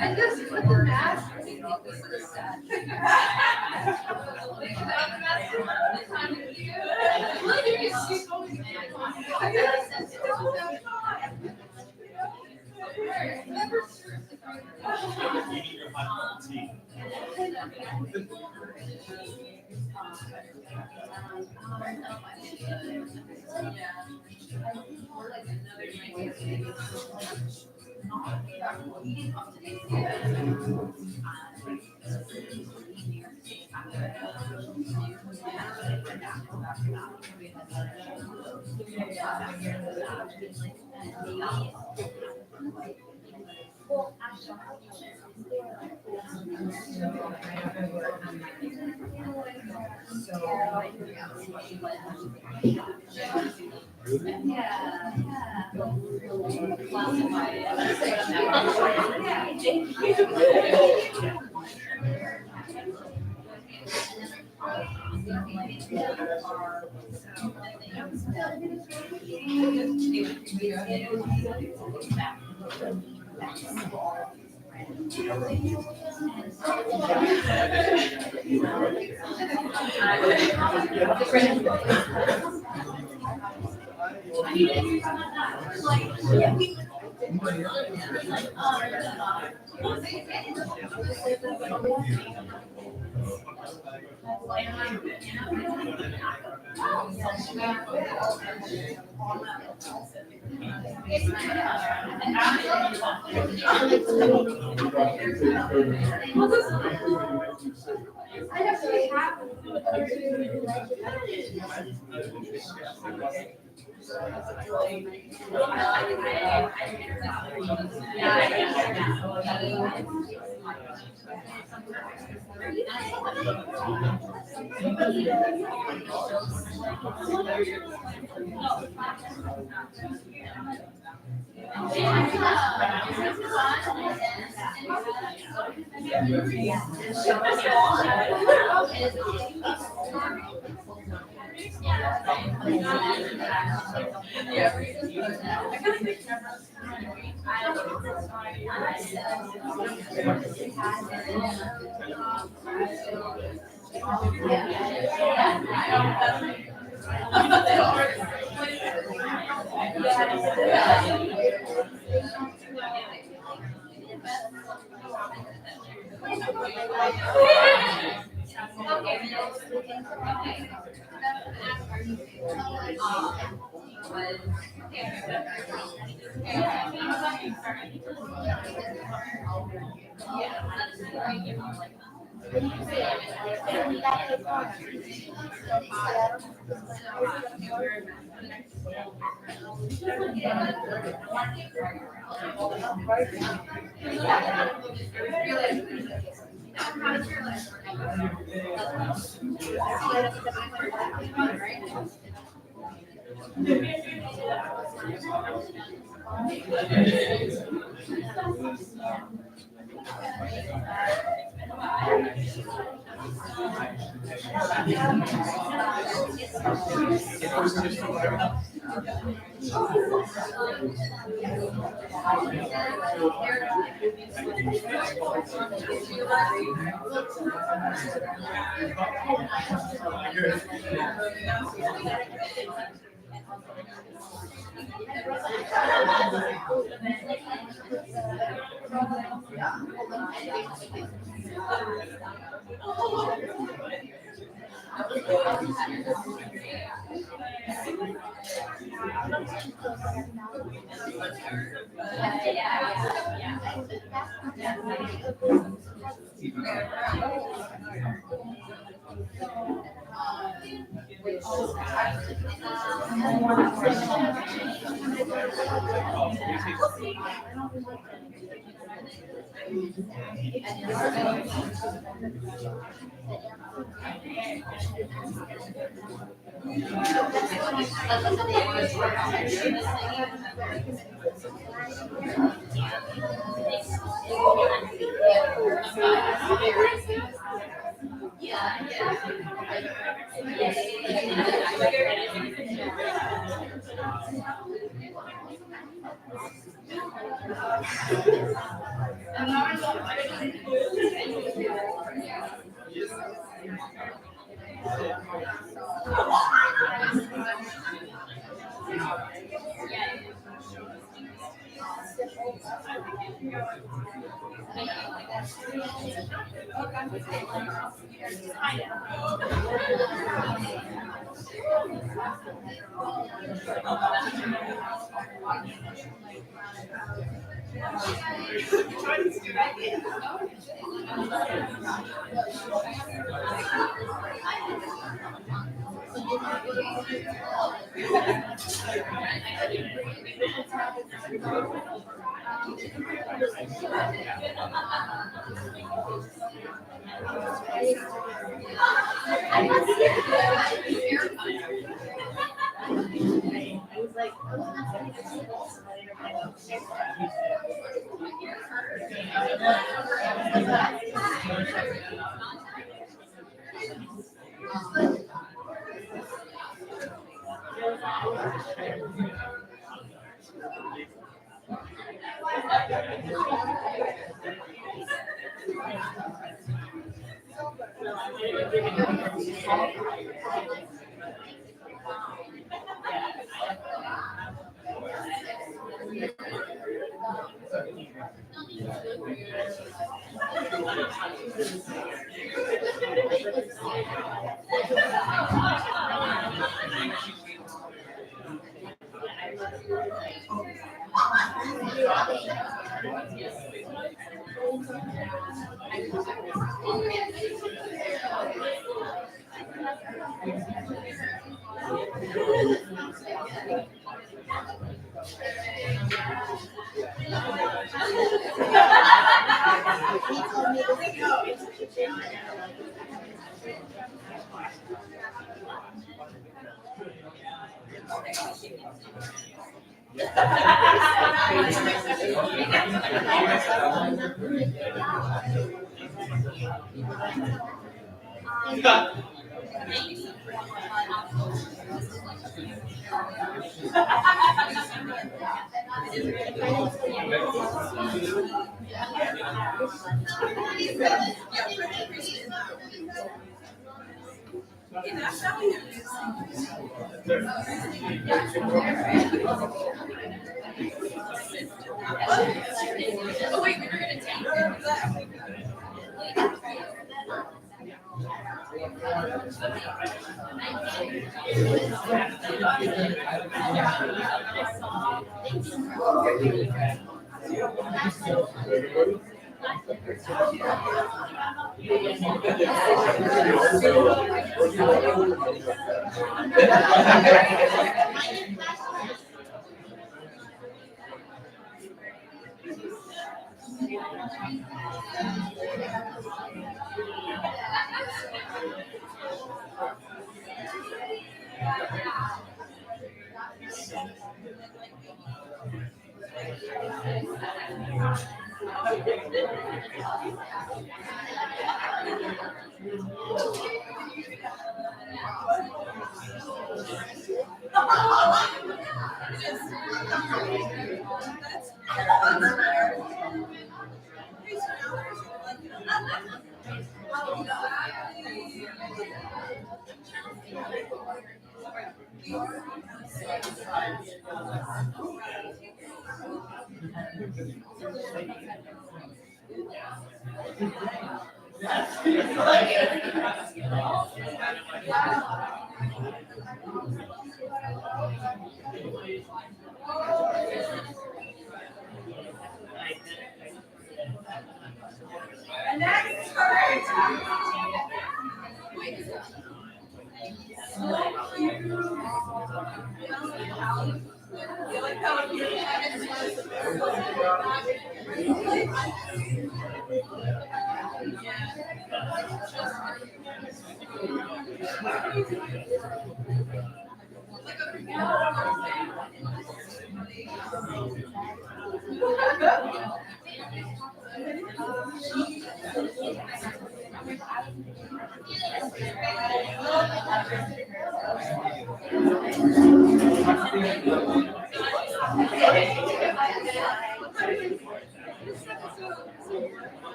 I just put the mask.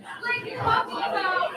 Like talking about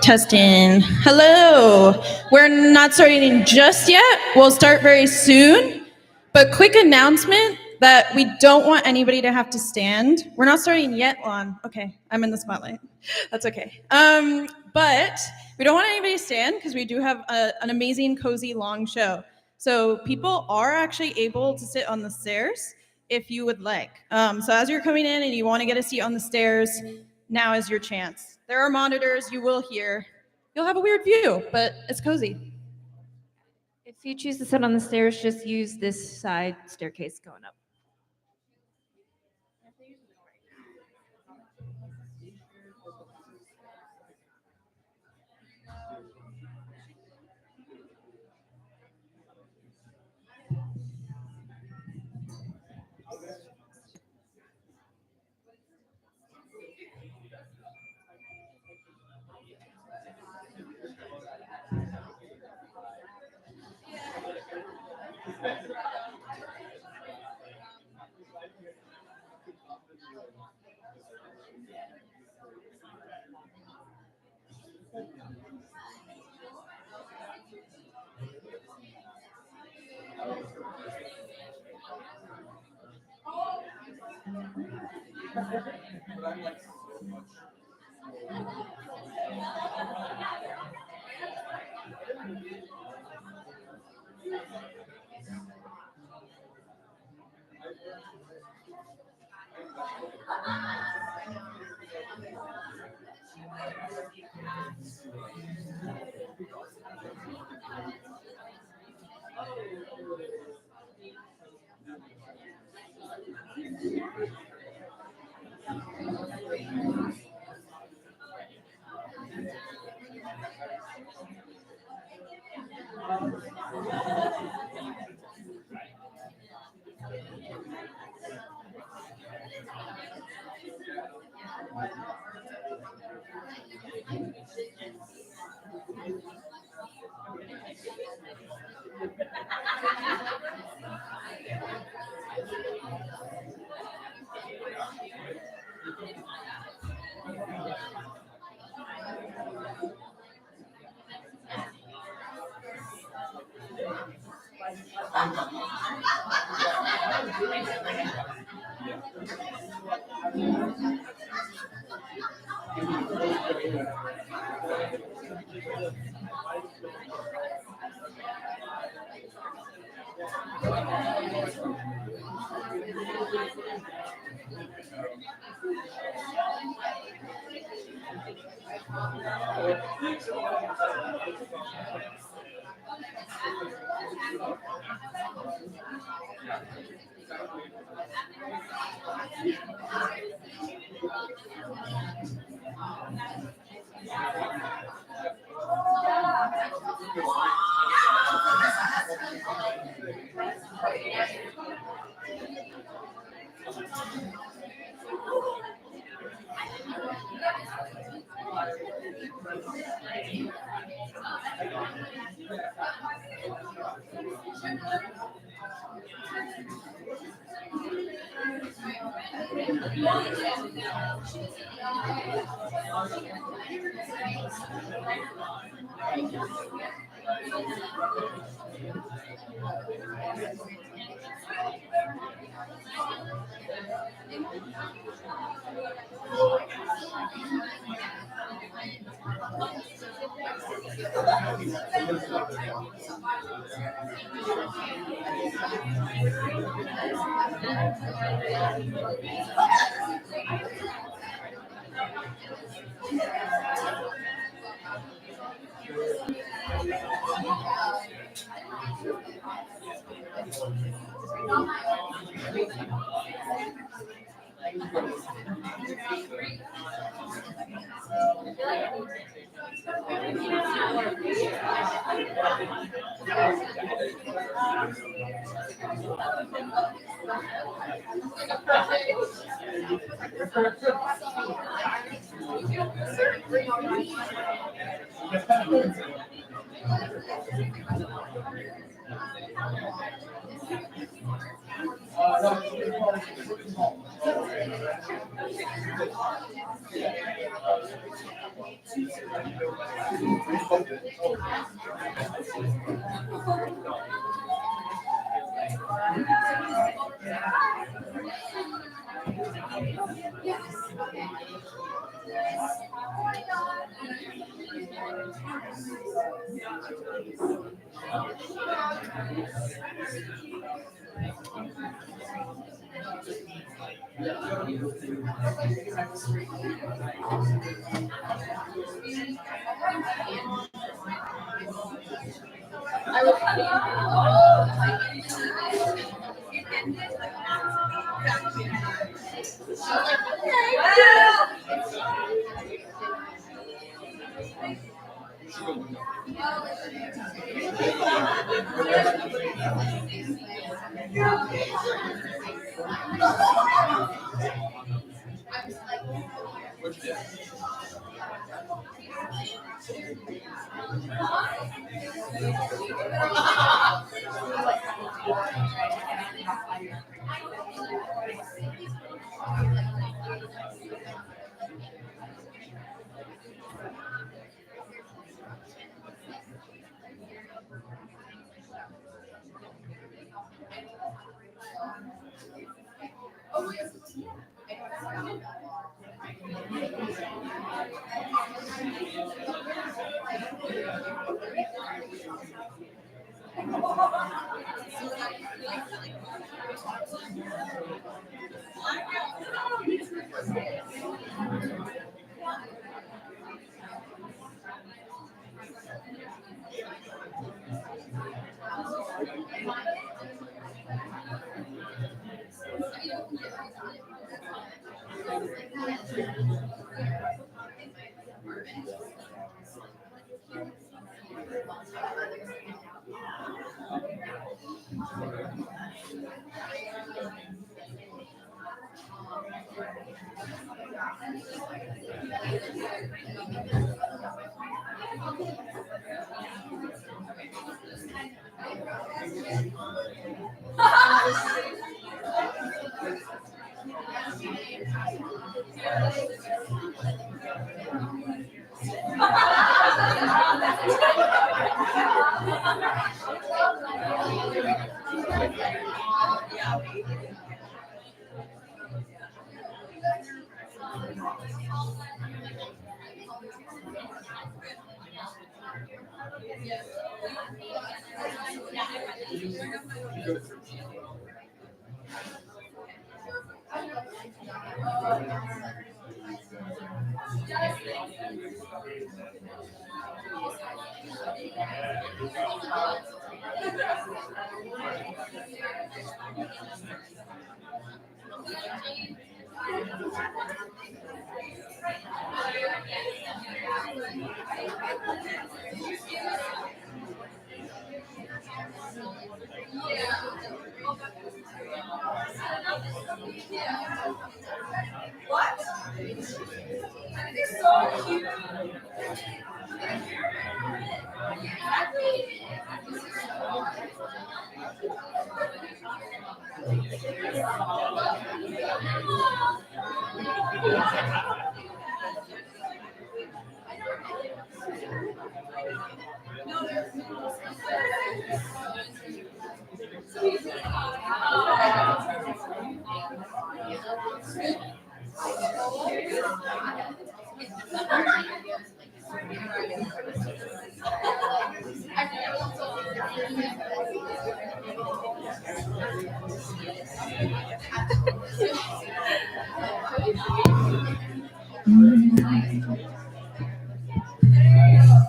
Testing. Hello. We're not starting just yet. We'll start very soon. But quick announcement that we don't want anybody to have to stand. We're not starting yet, Lon. Okay, I'm in the spotlight. That's okay. But we don't want anybody to stand because we do have an amazing, cozy, long show. So people are actually able to sit on the stairs if you would like. So as you're coming in and you want to get a seat on the stairs, now is your chance. There are monitors you will hear. You'll have a weird view, but it's cozy. If you choose to sit on the stairs, just use this side staircase going up.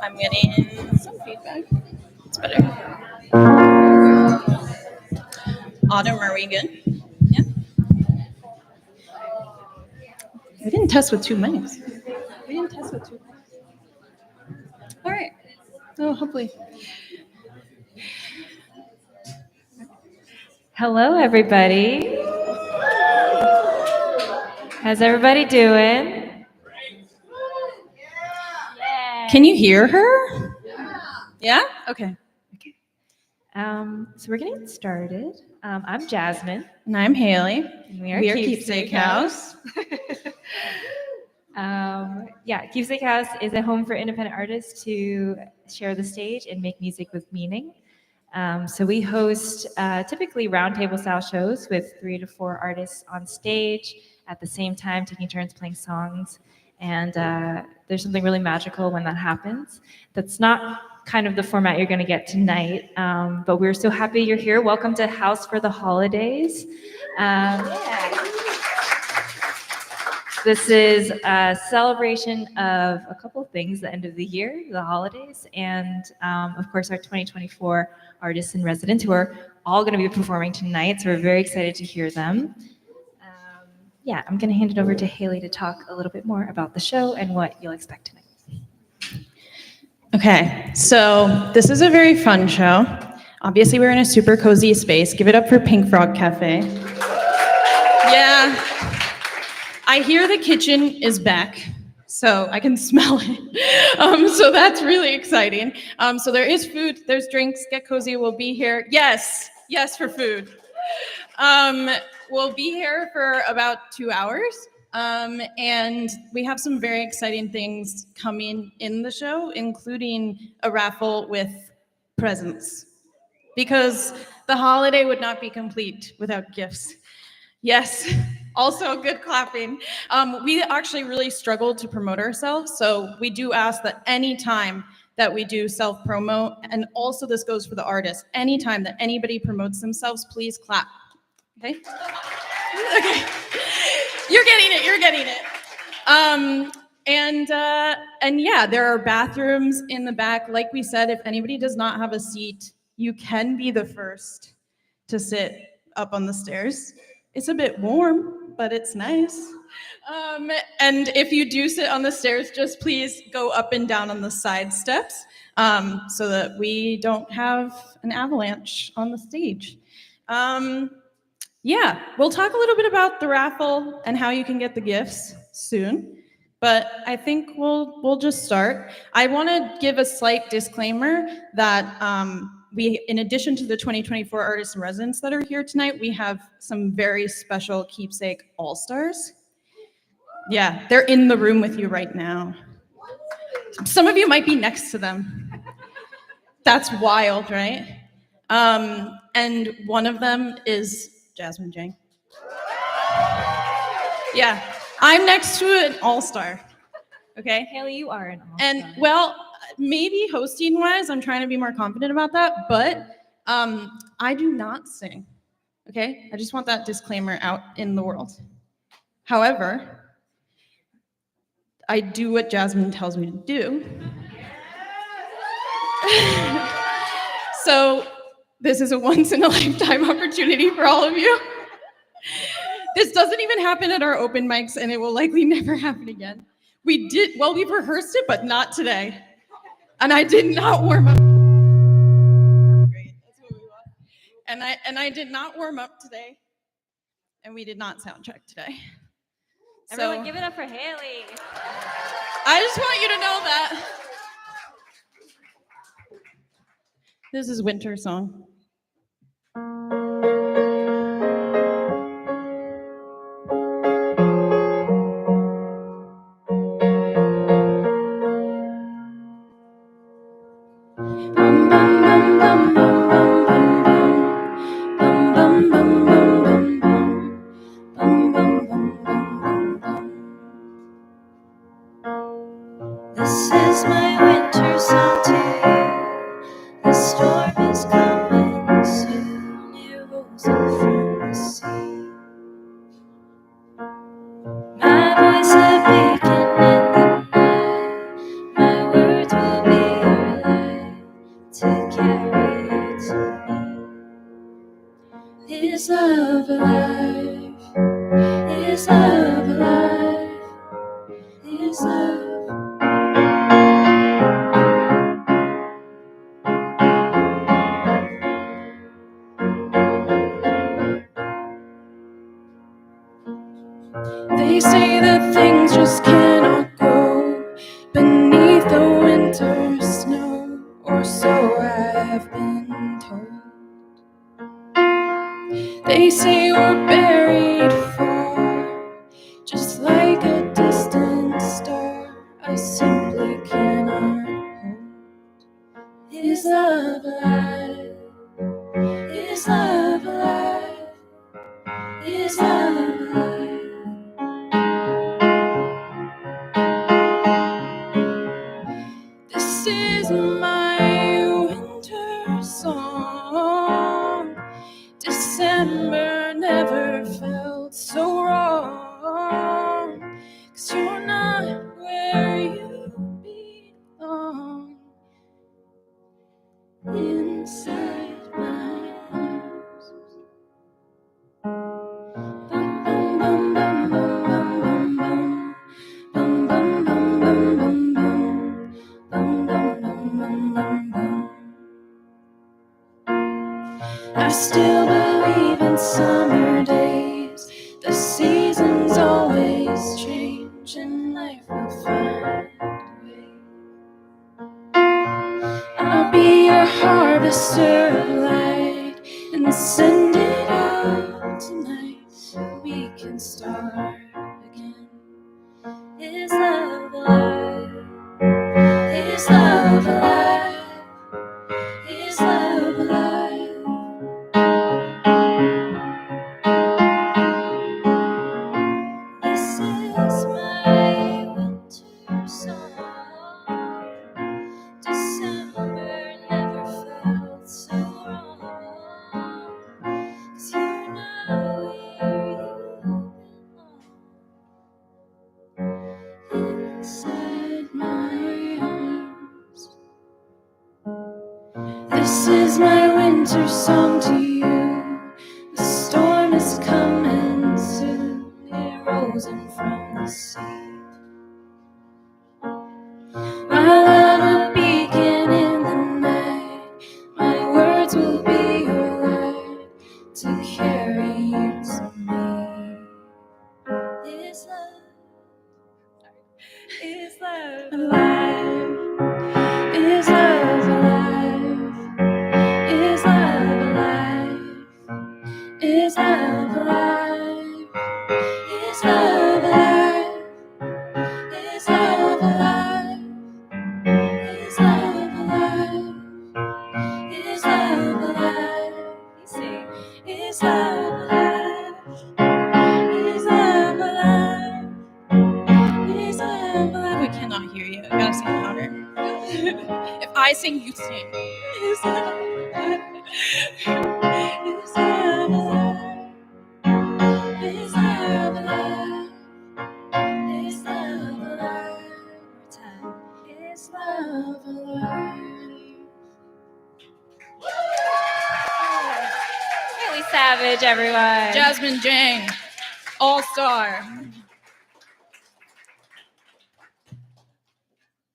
I'm getting some feedback. It's Autumn, are we good? Yeah. We didn't test with two mics. All right. Oh, hopefully. Hello, everybody. How's everybody doing? Can you hear her? Yeah? Okay. So we're getting started. I'm Jasmine. And I'm Haley. And we are Keepsake House. Keepsake House is a home for independent artists to share the stage and make music with meaning. So we host typically roundtable style shows with 3 to 4 artists on stage at the same time, taking turns playing songs. And there's something really magical when that happens. That's not kind of the format you're going to get tonight, but we're so happy you're here. Welcome to House for the Holidays. This is a celebration of a couple of things, the end of the year, the holidays, and of course our 2024 artists in residence who are all going to be performing tonight, so we're very excited to hear them. I'm going to hand it over to Haley to talk a little bit more about the show and what you'll expect tonight. Okay, so this is a very fun show. Obviously, we're in a super cozy space. Give it up for pinkFROG Cafe. Yeah. I hear the kitchen is back, so I can smell it. So that's really exciting. So there is food, there's drinks, get cozy, we'll be here. Yes for food. We'll be here for about 2 hours, and we have some very exciting things coming in the show, including a raffle with presents, because the holiday would not be complete without gifts. Yes, also good clapping. We actually really struggled to promote ourselves, so we do ask that any time that we do self-promo, and also this goes for the artists, anytime that anybody promotes themselves, please clap. Okay? Okay. You're getting it. And yeah, there are bathrooms in the back. Like we said, if anybody does not have a seat, you can be the first to sit up on the stairs. It's a bit warm, but it's nice. And if you do sit on the stairs, just please go up and down on the side steps so that we don't have an avalanche on the stage. We'll talk a little bit about the raffle and how you can get the gifts soon, but I think we'll just start. I want to give a slight disclaimer that we, in addition to the 2024 artists in residence that are here tonight, we have some very special Keepsake All-Stars. Yeah, they're in the room with you right now. Some of you might be next to them. That's wild, right? And one of them is Jasmine Jang. Yeah, I'm next to an all-star, okay? Haley, you are an all-star. And well, maybe hosting-wise, I'm trying to be more confident about that, but I do not sing, okay? I just want that disclaimer out in the world. However, I do what Jasmine tells me to do. So this is a once-in-a-lifetime opportunity for all of you. This doesn't even happen at our open mics, and it will likely never happen again. We've rehearsed it, but not today. And I did not warm up. Great, that's what we want. And I did not warm up today, and we did not sound check today. Everyone, give it up for Haley. I just want you to know that. This is Winter Song. This is my winter song to you. The storm is coming. Is love alive? Is love alive? Is love? They say that things just cannot go beneath the winter snow, or so I've been told. They say we're buried far, just like a distant star I simply cannot hold. Is love alive? Is love alive? Is love alive? This is my winter song. December never felt so wrong, 'cause you're not where you belong. Inside my arms. Bum, bum, bum, bum, bum, bum, bum. Bum, bum, bum, bum, bum, bum. Bum, bum, bum, bum, bum, bum. I still believe in summer days. The seasons always change and life will find a way. I'll be your harvester of light and send it out tonight so we can start again. Is love alive? Is love alive? Is love alive? This is my winter song. December never felt so wrong, 'cause you're not where you belong. Inside my arms. This is my winter song to you. The storm is coming soon. It rolls in from the sea. My love will beacon in the night. My words will be your light to carry you to me. Is love alive? Is love alive? Is love alive? Is love alive? Is love alive? Is love alive? Is love alive? Is love alive? You sing. Is love alive? Is love alive? Is love alive? We cannot hear you. I gotta sing louder. If I sing, you sing. Is love alive? Is love alive? Is love alive? Is love alive? One more time. Is love alive? Really savage, everyone. Jasmine Jang, all-star.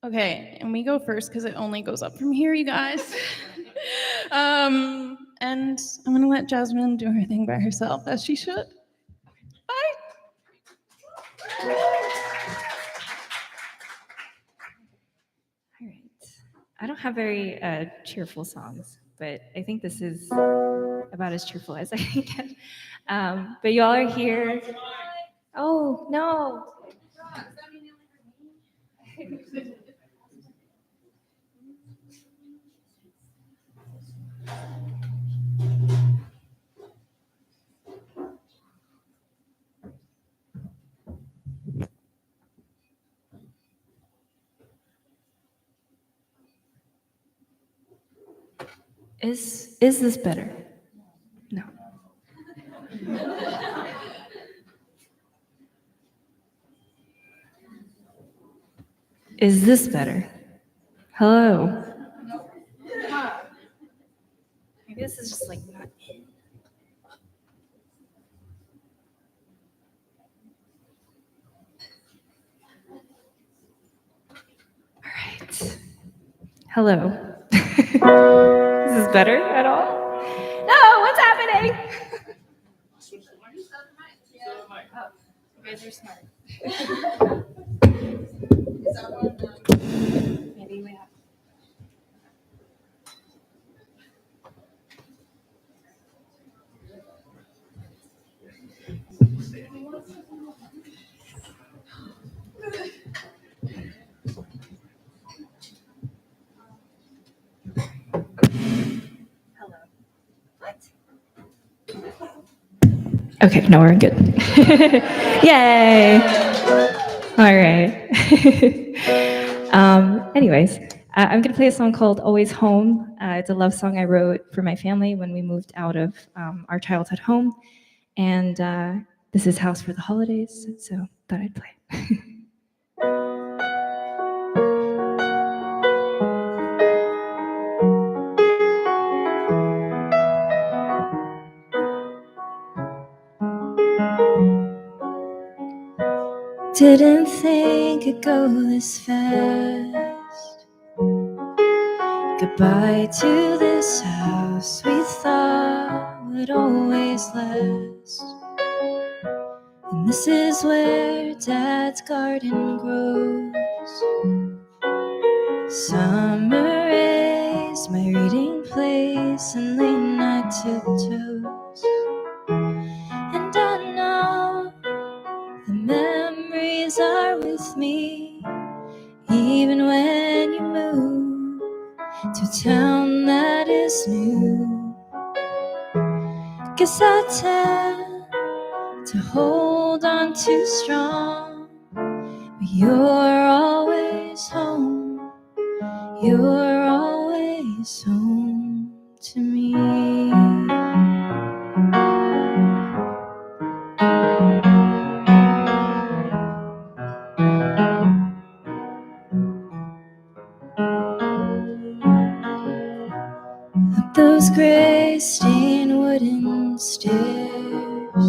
Okay, and we go first because it only goes up from here, you guys. And I'm gonna let Jasmine do her thing by herself, as she should. Bye. All right. I don't have very cheerful songs, but I think this is about as cheerful as I can get. But you all are here. Oh, no. Is this better? No. Is this better? Hello. Maybe this is just like not in. Hello. Is this better at all? No, what's happening? Oh, you guys are smart. Maybe we have. Hello. What? Okay, no, we're good. Yay! All right. Anyways, I'm going to play a song called Always Home. It's a love song I wrote for my family when we moved out of our childhood home. And this is House for the Holidays, so thought I'd play. Didn't think it'd go this fast. Goodbye to this house we thought would always last. And this is where Dad's garden grows. Summer is my reading place and late night tiptoes. And I know the memories are with me, even when you move to a town that is new. Guess I tend to hold on too strong, but you're always home. You're always home to me. Up those gray stained wooden stairs,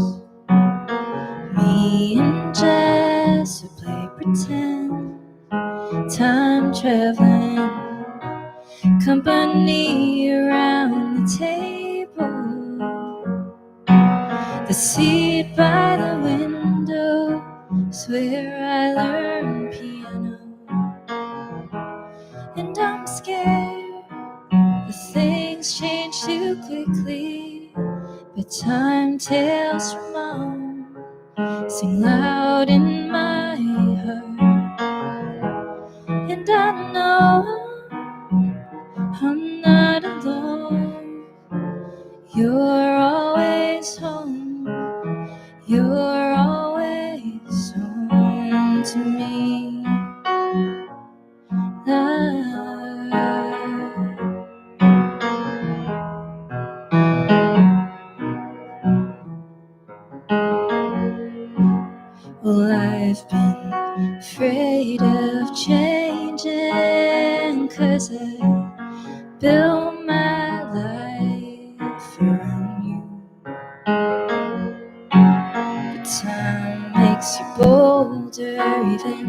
me and Jess would play pretend, time traveling company around the table. The seat by the window is where I learned piano. And I'm scared that things change too quickly, but time tales from Mom sing loud in my heart. And I know I'm not alone. You're always home. You're always home to me. Well, I've been afraid of changing, 'cause I built my life around you. But time makes you bolder, even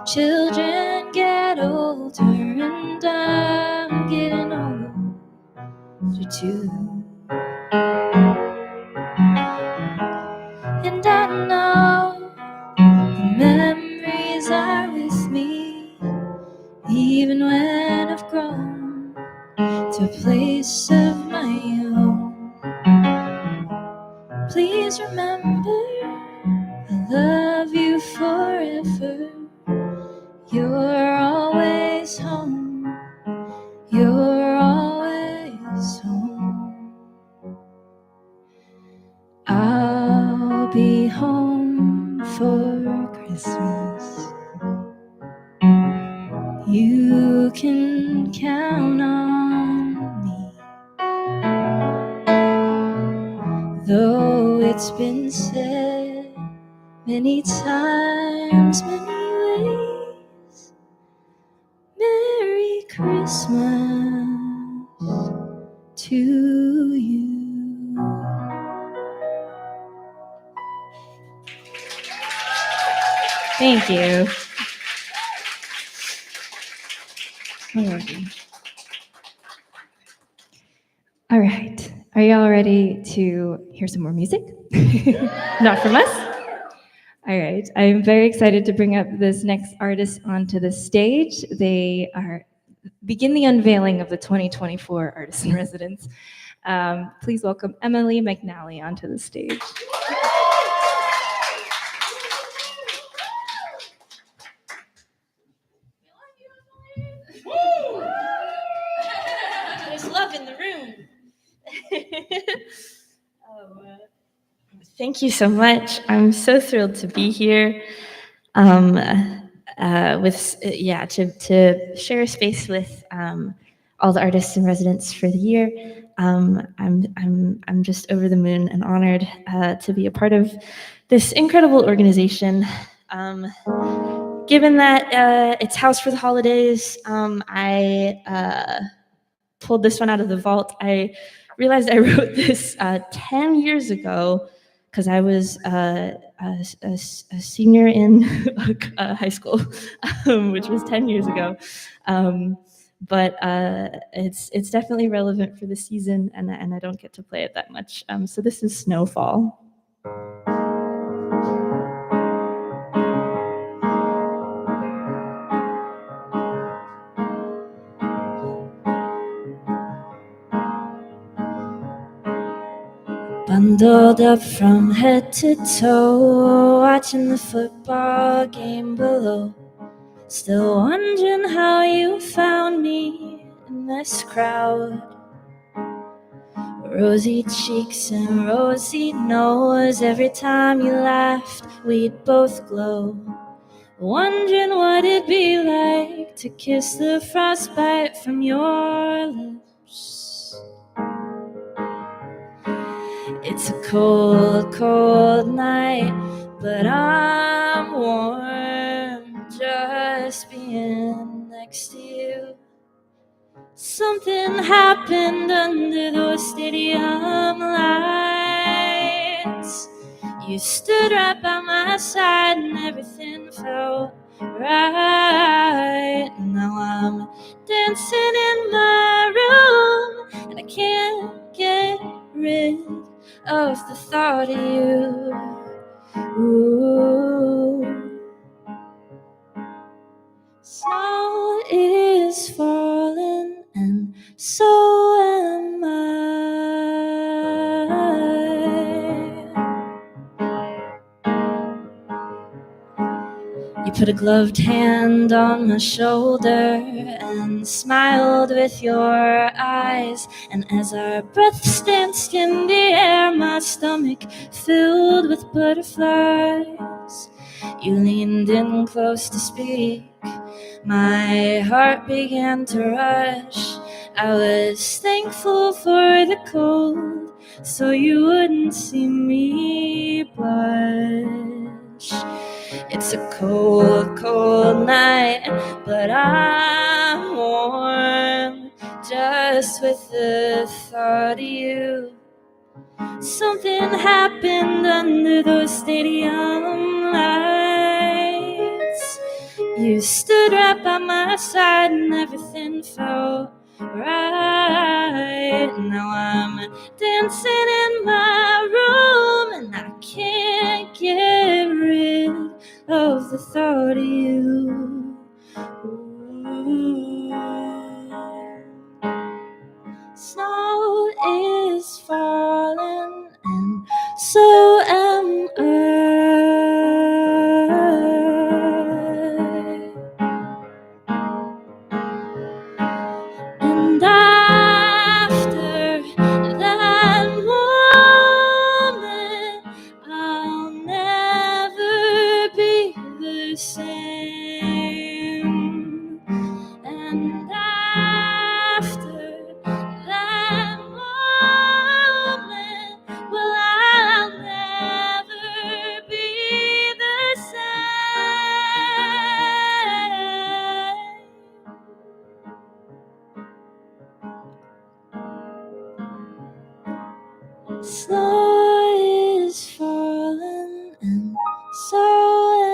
children get older, and I'm getting older too. And I know the memories are with me, even when I've grown to a place of my own. Please remember, I love you forever. You're always home. You're always home. I'll be home for Christmas. You can count on me. Though it's been said many times, many ways, Merry Christmas to you. Thank you. All right. Are y'all ready to hear some more music? Not from us? All right. I'm very excited to bring up this next artist onto the stage. They are begin the unveiling of the 2024 Artist in Residence. Please welcome Emily McNally onto the stage. There's love in the room. Thank you so much. I'm so thrilled to be here. To share a space with all the artists in residence for the year. I'm just over the moon and honored to be a part of this incredible organization. Given that it's House for the Holidays, I pulled this one out of the vault. I realized I wrote this 10 years ago because I was a senior in high school, which was 10 years ago. But it's definitely relevant for the season, and I don't get to play it that much. So this is Snowfall. Bundled up from head to toe, watching the football game below. Still wondering how you found me in this crowd. Rosy cheeks and rosy nose, every time you laughed, we'd both glow. Wondering what it'd be like to kiss the frostbite from your lips. It's a cold, cold night, but I'm warm just being next to you. Something happened under those stadium lights. You stood right by my side and everything felt right. Now I'm dancing in my room and I can't get rid of the thought of you. Ooh. Snow is falling and so am I. You put a gloved hand on my shoulder and smiled with your eyes. And as our breaths danced in the air, my stomach filled with butterflies. You leaned in close to speak. My heart began to rush. I was thankful for the cold, so you wouldn't see me blush. It's a cold, cold night, but I'm warm just with the thought of you. Something happened under those stadium lights. You stood right by my side and everything felt right. Now I'm dancing in my room and I can't get rid of the thought of you. Ooh. Snow is falling and so am I. And after that moment, I'll never be the same. And after that moment, well, I'll never be the same. Snow is falling and so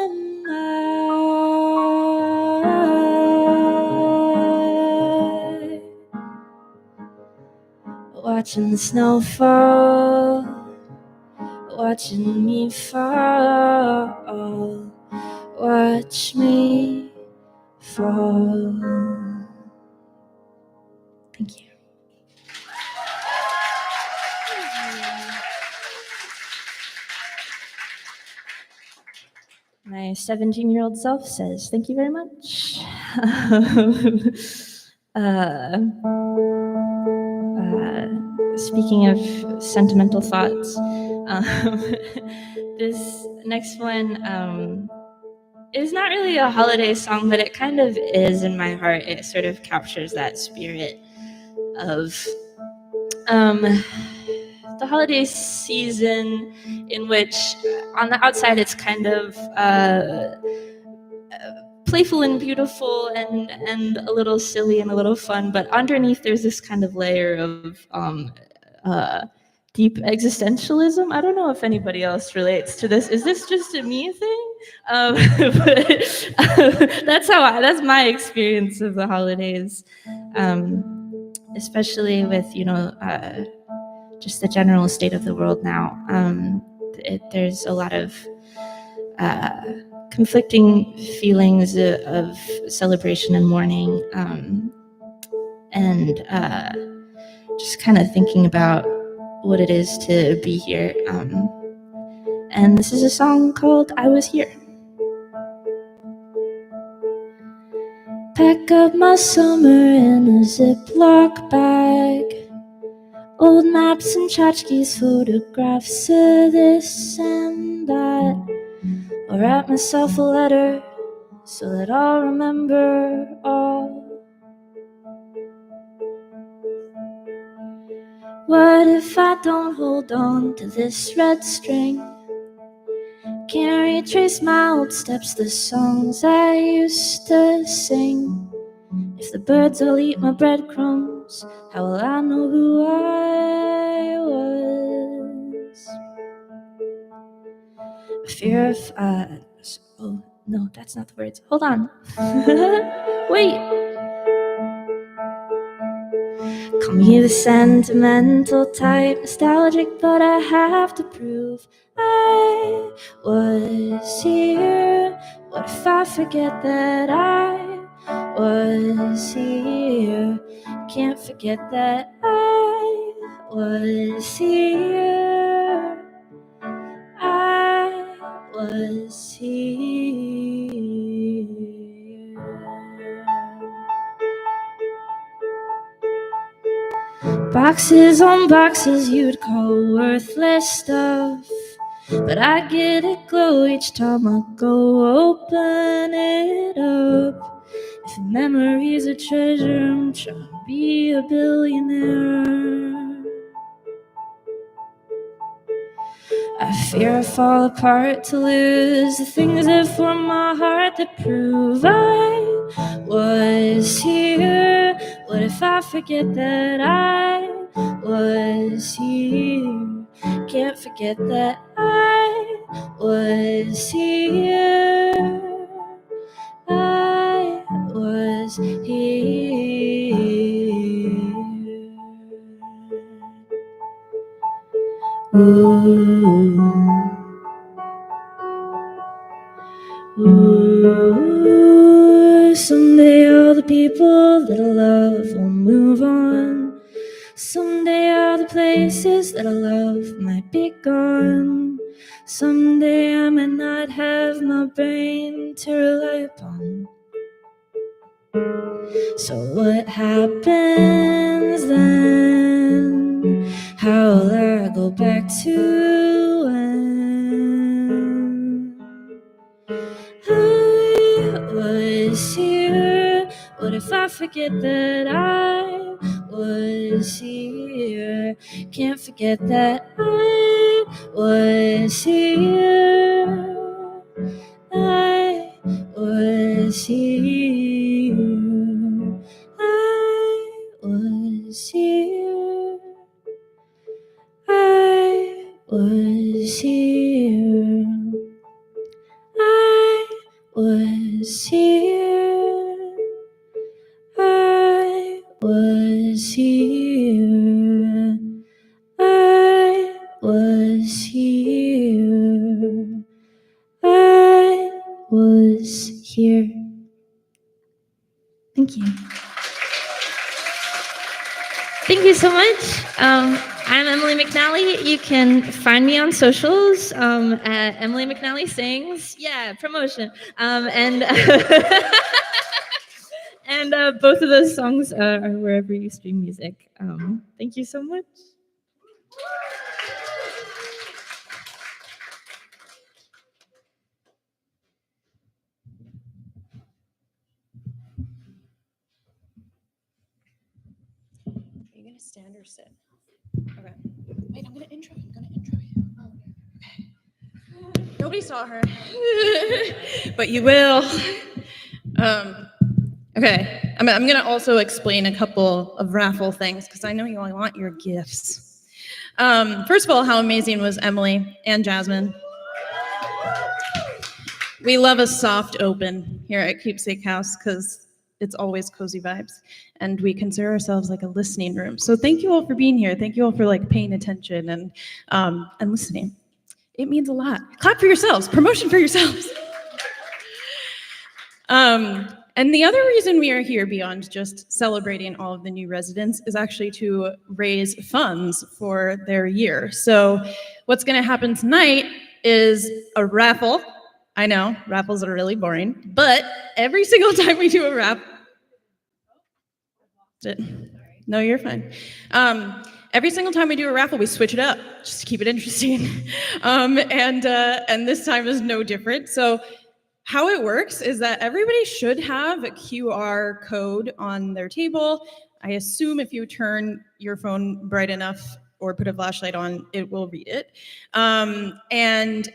am I. watching the snow fall, watching me fall, watch me fall. Thank you. My 17-year-old self says, thank you very much. Speaking of sentimental thoughts, this next one is not really a holiday song, but it kind of is in my heart. It sort of captures that spirit of the holiday season, in which on the outside it's kind of playful and beautiful and a little silly and a little fun, but underneath there's this kind of layer of deep existentialism. I don't know if anybody else relates to this. Is this just a me thing? But that's my experience of the holidays, especially with just the general state of the world now. There's a lot of conflicting feelings of celebration and mourning, and just kind of thinking about what it is to be here. And this is a song called I Was Here. Pack up my summer in a Ziploc bag, old maps and tchotchkes, photographs of this and that. I'll write myself a letter so that I'll remember all. What if I don't hold on to this red string? Can't retrace my old steps, the songs I used to sing. If the birds all eat my breadcrumbs, how will I know who I was? A fear of oh no, that's not the words. Hold on. Wait. Call me the sentimental type, nostalgic, but I have to prove I was here. What if I forget that I was here? Can't forget that I was here. I was here. Boxes on boxes you'd call worthless stuff, but I get a glow each time I go open it up. If memory's a treasure, I'm trying to be a billionaire. I fear I fall apart to lose the things that form my heart that prove I was here. What if I forget that I was here? Can't forget that I was here. I was here. Ooh. Ooh. Someday all the people that I love will move on. Someday all the places that I love might be gone. Someday I might not have my brain to rely upon. So what happens then? How will I go back to when I was here? What if I forget that I was here? Can't forget that I was here. I was here. I was here. I was here. I was here. I was here. was here. I was here. Thank you. Thank you so much. I'm Emily McNally. You can find me on socials at Emily McNally Sings. Yeah, promotion. And both of those songs are wherever you stream music. Thank you so much. Are you gonna stand or sit? Okay. Wait, I'm gonna intro you. Okay. Nobody saw her, but you will. Okay. I'm gonna also explain a couple of raffle things because I know you all want your gifts. First of all, how amazing was Emily and Jasmine? We love a soft open here at Keepsake House because it's always cozy vibes, and we consider ourselves like a listening room. So thank you all for being here. Thank you all for like paying attention and listening. It means a lot. Clap for yourselves. Promotion for yourselves. And the other reason we are here beyond just celebrating all of the new residents is actually to raise funds for their year. So what's going to happen tonight is a raffle. I know, raffles are really boring, but every single time we do a raffle, no, you're fine. Every single time we do a raffle, we switch it up just to keep it interesting. And this time is no different. So how it works is that everybody should have a QR code on their table. I assume if you turn your phone bright enough or put a flashlight on, it will read it. And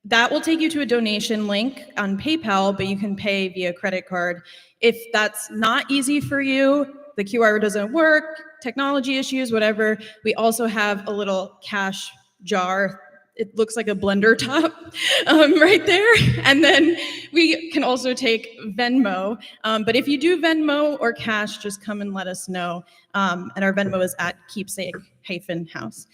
that will take you to a donation link on PayPal, but you can pay via credit card. If that's not easy for you, the QR doesn't work, technology issues, whatever, we also have a little cash jar. It looks like a blender top right there. And then we can also take Venmo. But if you do Venmo or cash, just come and let us know. And our Venmo is at Keepsake-House.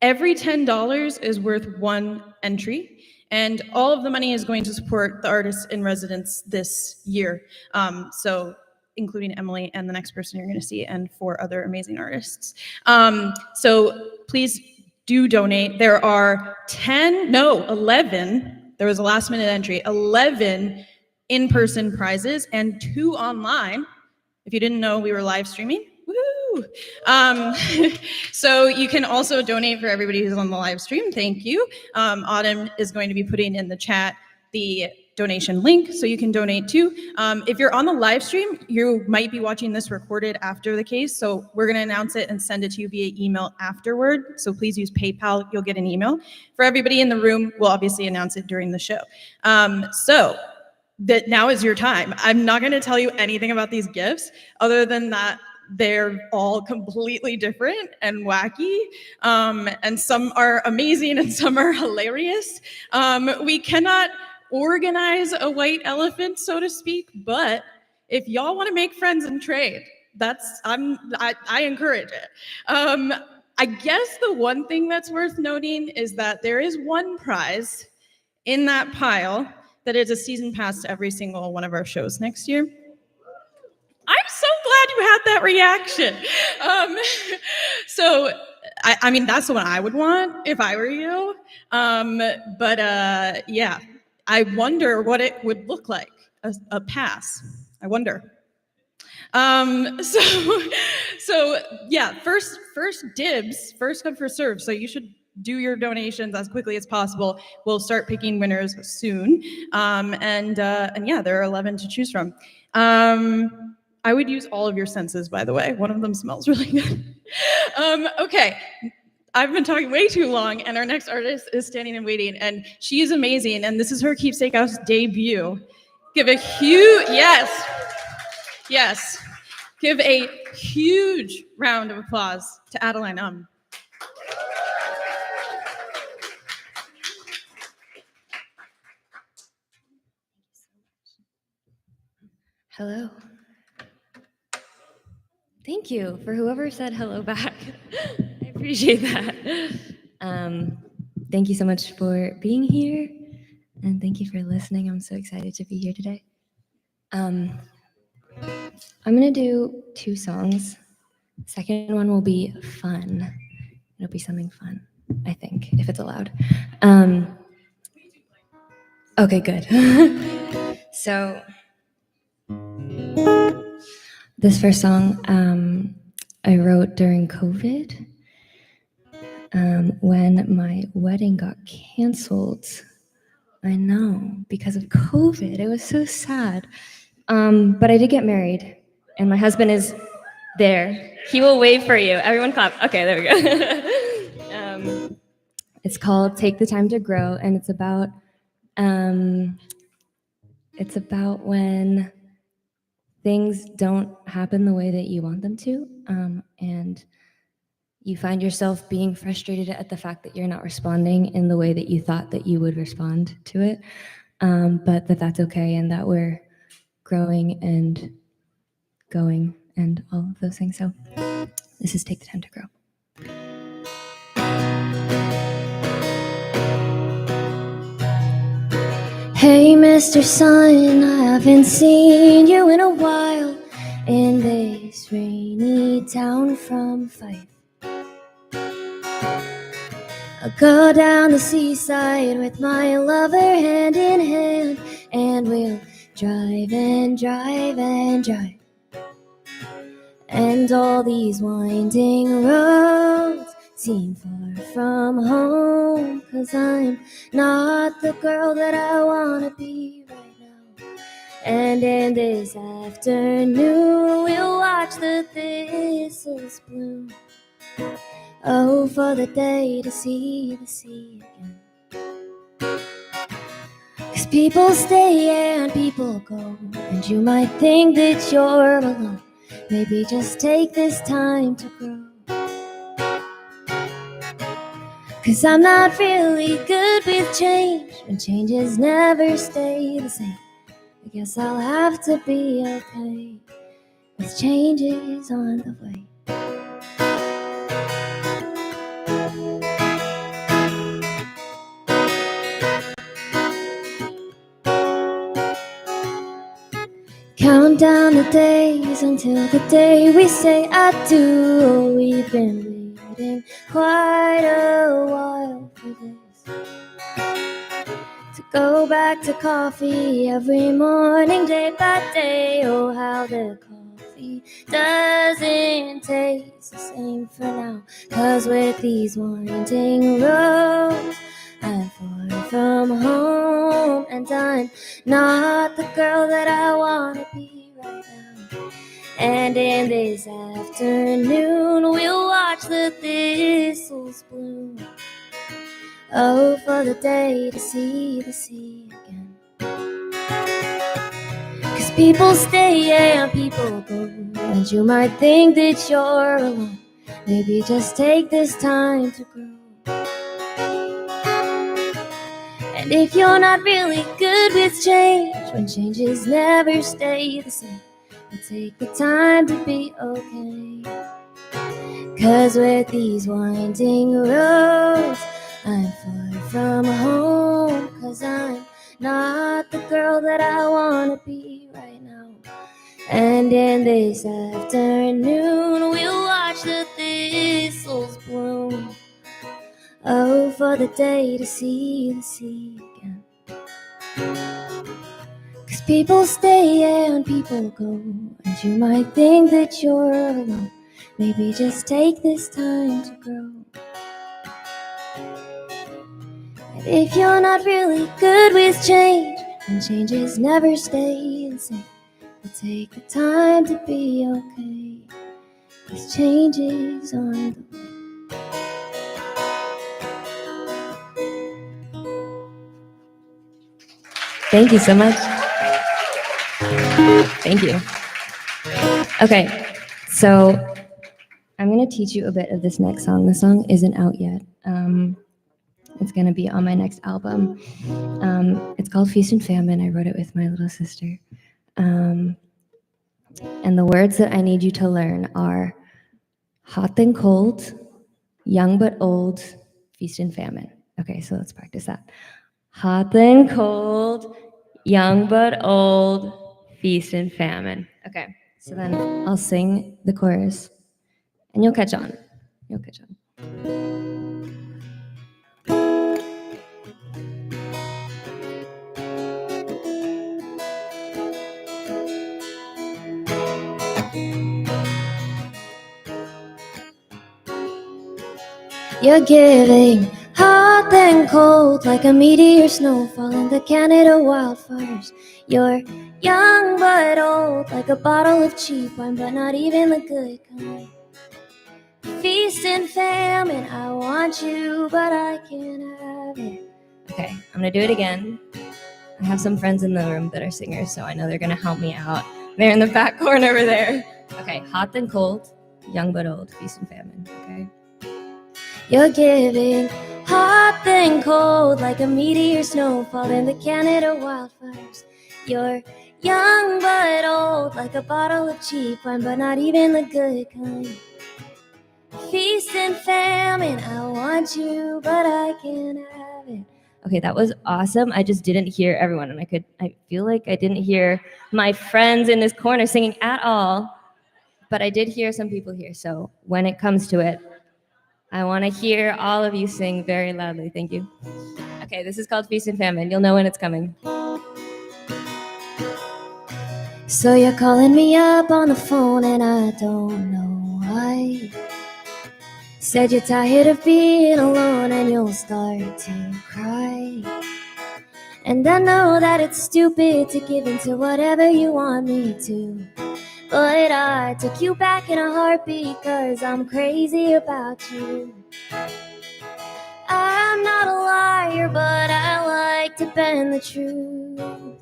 Every $10 is worth one entry, and all of the money is going to support the artists in residence this year. So including Emily and the next person you're going to see, and 4 other amazing artists. So please do donate. There are 11, there was a last minute entry, 11 in-person prizes and 2 online. If you didn't know, we were live streaming. Woo! So you can also donate for everybody who's on the live stream. Thank you. Autumn is going to be putting in the chat the donation link so you can donate too. If you're on the live stream, you might be watching this recorded after the case, so we're going to announce it and send it to you via email afterward. So please use PayPal. You'll get an email. For everybody in the room, we'll obviously announce it during the show. So that now is your time. I'm not going to tell you anything about these gifts other than that they're all completely different and wacky, and some are amazing and some are hilarious. We cannot organize a white elephant, so to speak, but if y'all want to make friends and trade, I encourage it. I guess the one thing that's worth noting is that there is one prize in that pile that is a season pass to every single one of our shows next year. I'm so glad you had that reaction. So, I mean, that's the one I would want if I were you. Yeah, I wonder what it would look like, a pass. I wonder. So yeah, first dibs, first come, first serve. So you should do your donations as quickly as possible. We'll start picking winners soon. And yeah, there are 11 to choose from. I would use all of your senses, by the way. One of them smells really good. Okay, I've been talking way too long, and our next artist is standing and waiting, and she is amazing, and this is her Keepsake House debut. Give a huge, yes. Give a huge round of applause to Adeline Um. Hello. Thank you for whoever said hello back. I appreciate that. Thank you so much for being here, and thank you for listening. I'm so excited to be here today. I'm gonna do 2 songs. Second one will be fun. It'll be something fun, I think, if it's allowed. Okay, good. So this first song I wrote during COVID when my wedding got canceled. I know, because of COVID. It was so sad. But I did get married, and my husband is there. He will wave for you. Everyone clap. Okay, there we go. It's called Take the Time to Grow, and it's about when things don't happen the way that you want them to, and you find yourself being frustrated at the fact that you're not responding in the way that you thought that you would respond to it, but that's okay, and that we're growing and going and all of those things. So this is Take the Time to Grow. Hey, Mr. Sun, I haven't seen you in a while in this rainy town from Fife. I'll go down the seaside with my lover hand in hand, and we'll drive and drive and drive. And all these winding roads seem far from home, 'cause I'm not the girl that I wanna be right now. And in this afternoon we'll watch the thistles bloom. Oh, for the day to see the sea again. 'Cause people stay and people go, and you might think that you're alone. Maybe just take this time to grow. 'Cause I'm not really good with change, and changes never stay the same. I guess I'll have to be okay with changes on the way. Count down the days until the day we say I do. Oh, we've been waiting quite a while for this. To go back to coffee every morning, day by day. Oh, how the coffee doesn't taste the same for now. 'Cause with these winding roads, I'm far from home, and I'm not the girl that I wanna be right now. And in this afternoon we'll watch the thistles bloom. Oh, for the day to see the sea again. 'Cause people stay and people go, and you might think that you're alone. Maybe just take this time to grow. And if you're not really good with change, when changes never stay the same, then take the time to be okay. 'Cause with these winding roads, I'm far from home. 'Cause I'm not the girl that I wanna be right now. And in this afternoon we'll watch the thistles bloom. Oh, for the day to see the sea again. 'Cause people stay and people go, and you might think that you're alone. Maybe just take this time to grow. And if you're not really good with change, and changes never stay the same, we'll take the time to be okay, 'cause change is on the way. Thank you so much. Thank you. Okay, so I'm going to teach you a bit of this next song. The song isn't out yet. It's going to be on my next album. It's called Feast and Famine. I wrote it with my little sister. And the words that I need you to learn are hot then cold, young but old, feast and famine. Okay, so let's practice that. Hot and cold, young but old, feast and famine. Okay, so then I'll sing the chorus and you'll catch on. You'll catch on. You're giving hot and cold like a meteor snowfall in the Canada wildfires. You're young but old like a bottle of cheap wine, but not even the good kind. Feast and famine, I want you, but I can't have it. Okay, I'm gonna do it again. I have some friends in the room that are singers, so I know they're gonna help me out. They're in the back corner over there. Okay, hot and cold, young but old, feast and famine. Okay. You're giving hot and cold like a meteor snowfall in the Canada wildfires. You're young but old like a bottle of cheap wine, but not even the good kind. Feast and famine, I want you, but I can't have it. Okay, that was awesome. I just didn't hear everyone, and I feel like I didn't hear my friends in this corner singing at all, but I did hear some people here. So when it comes to it, I want to hear all of you sing very loudly. Thank you. Okay, this is called Feast and Famine. You'll know when it's coming. So you're calling me up on the phone and I don't know why. Said you're tired of being alone and you'll start to cry. And I know that it's stupid to give in to whatever you want me to, but I took you back in a heartbeat 'cause I'm crazy about you. I'm not a liar, but I like to bend the truth.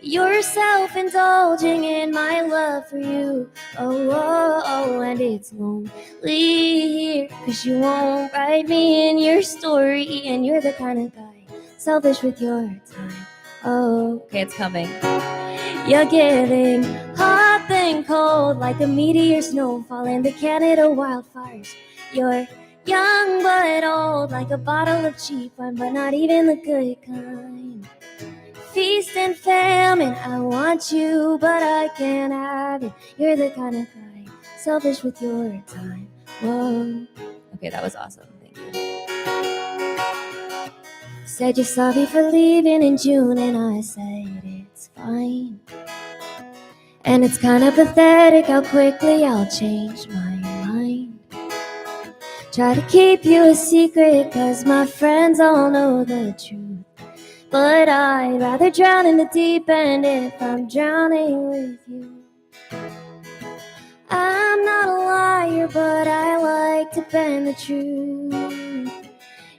You're self-indulging in my love for you. Oh, oh, oh, and it's lonely here 'cause you won't write me in your story, and you're the kind of guy selfish with your time. Oh, Okay, it's coming. you're giving hot and cold like a meteor snowfall in the Canada wildfires. You're young but old like a bottle of cheap wine, but not even the good kind. Feast and famine, I want you, but I can't have it. You're the kind of guy selfish with your time. Whoa. Okay, that was awesome. Thank you. Said you're sorry for leaving in June, and I said it's fine. And it's kind of pathetic how quickly I'll change my mind. Try to keep you a secret 'cause my friends all know the truth, but I'd rather drown in the deep end if I'm drowning with you. I'm not a liar, but I like to bend the truth.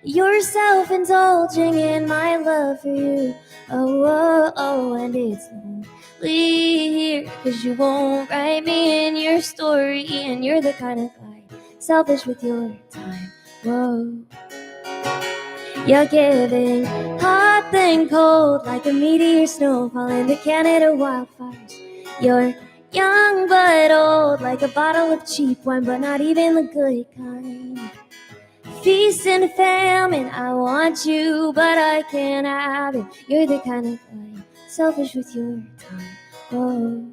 You're self-indulging in my love for you. Oh, oh, oh, and it's lonely here 'cause you won't write me in your story, and you're the kind of guy selfish with your time. Whoa. You're giving hot and cold like a meteor snowfall in the Canada wildfires. You're young but old like a bottle of cheap wine, but not even the good kind. Feast and famine, I want you, but I can't have it. You're the kind of guy selfish with your time. Oh.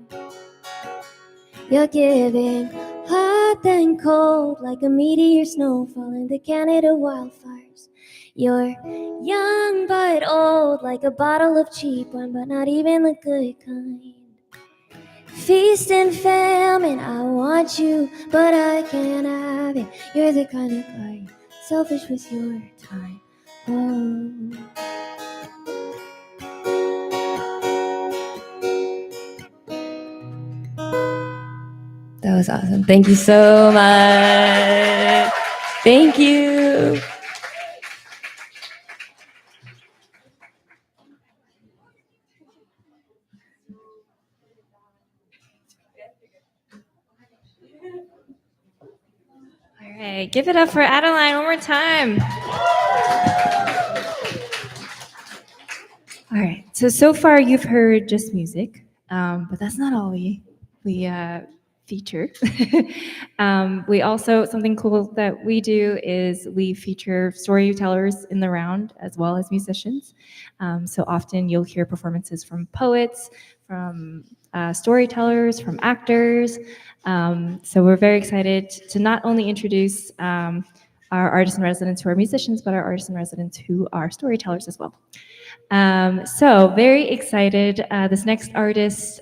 You're giving hot and cold like a meteor snowfall in the Canada wildfires. You're young but old like a bottle of cheap wine, but not even the good kind. Feast and famine, I want you, but I can't have it. You're the kind of guy selfish with your time. Oh. That was awesome. Thank you so much. Thank you. All right, give it up for Adeline one more time. All right, so far you've heard just music, but that's not all we feature. We also, something cool that we do is we feature storytellers in the round as well as musicians. So often you'll hear performances from poets, from storytellers, from actors. So we're very excited to not only introduce our artists in residence who are musicians, but our artists in residence who are storytellers as well. So very excited. This next artist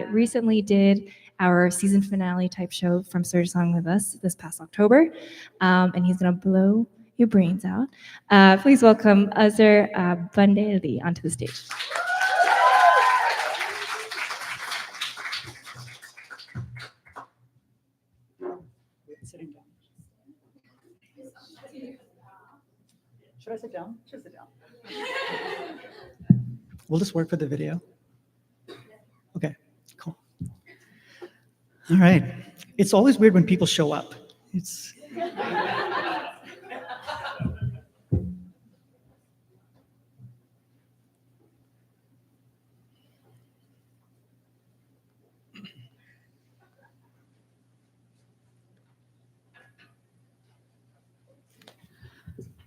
recently did our season finale type show from Sort of Song with us this past October, and he's gonna blow your brains out. Please welcome Azhar Bande-Ali onto the stage. Sitting down. Should I sit down? Should sit down. Will this work for the video? Okay, cool. All right. It's always weird when people show up. It's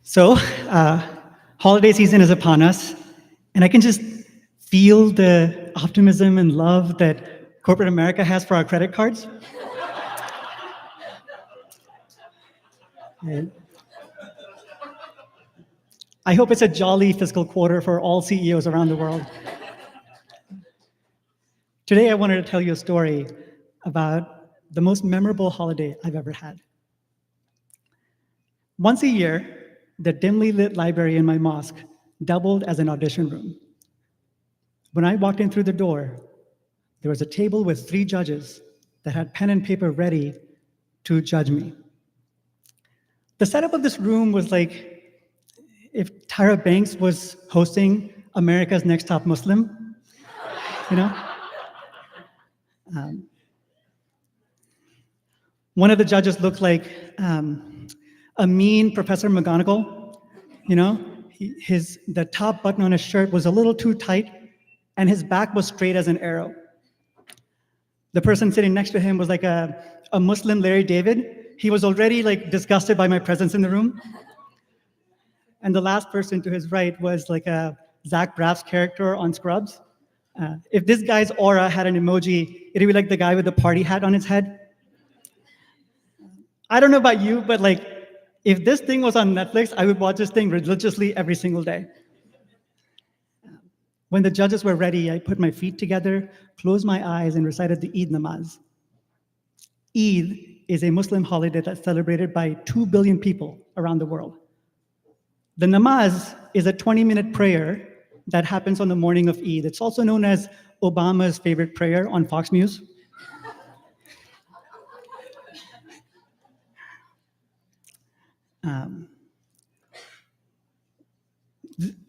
So, holiday season is upon us, and I can just feel the optimism and love that corporate America has for our credit cards. And I hope it's a jolly fiscal quarter for all CEOs around the world. Today, I wanted to tell you a story about the most memorable holiday I've ever had. Once a year, the dimly lit library in my mosque doubled as an audition room. When I walked in through the door, there was a table with 3 judges that had pen and paper ready to judge me. The setup of this room was like if Tyra Banks was hosting America's Next Top Muslim, you know? One of the judges looked like a mean Professor McGonagall, you know? The top button on his shirt was a little too tight, and his back was straight as an arrow. The person sitting next to him was like a Muslim Larry David. He was already like disgusted by my presence in the room. And the last person to his right was like a Zach Braff's character on Scrubs. If this guy's aura had an emoji, it'd be like the guy with the party hat on his head. I don't know about you, but like, if this thing was on Netflix, I would watch this thing religiously every single day. When the judges were ready, I put my feet together, closed my eyes, and recited the Eid namaz. Eid is a Muslim holiday that's celebrated by 2 billion people around the world. The namaz is a 20-minute prayer that happens on the morning of Eid. It's also known as Obama's favorite prayer on Fox News.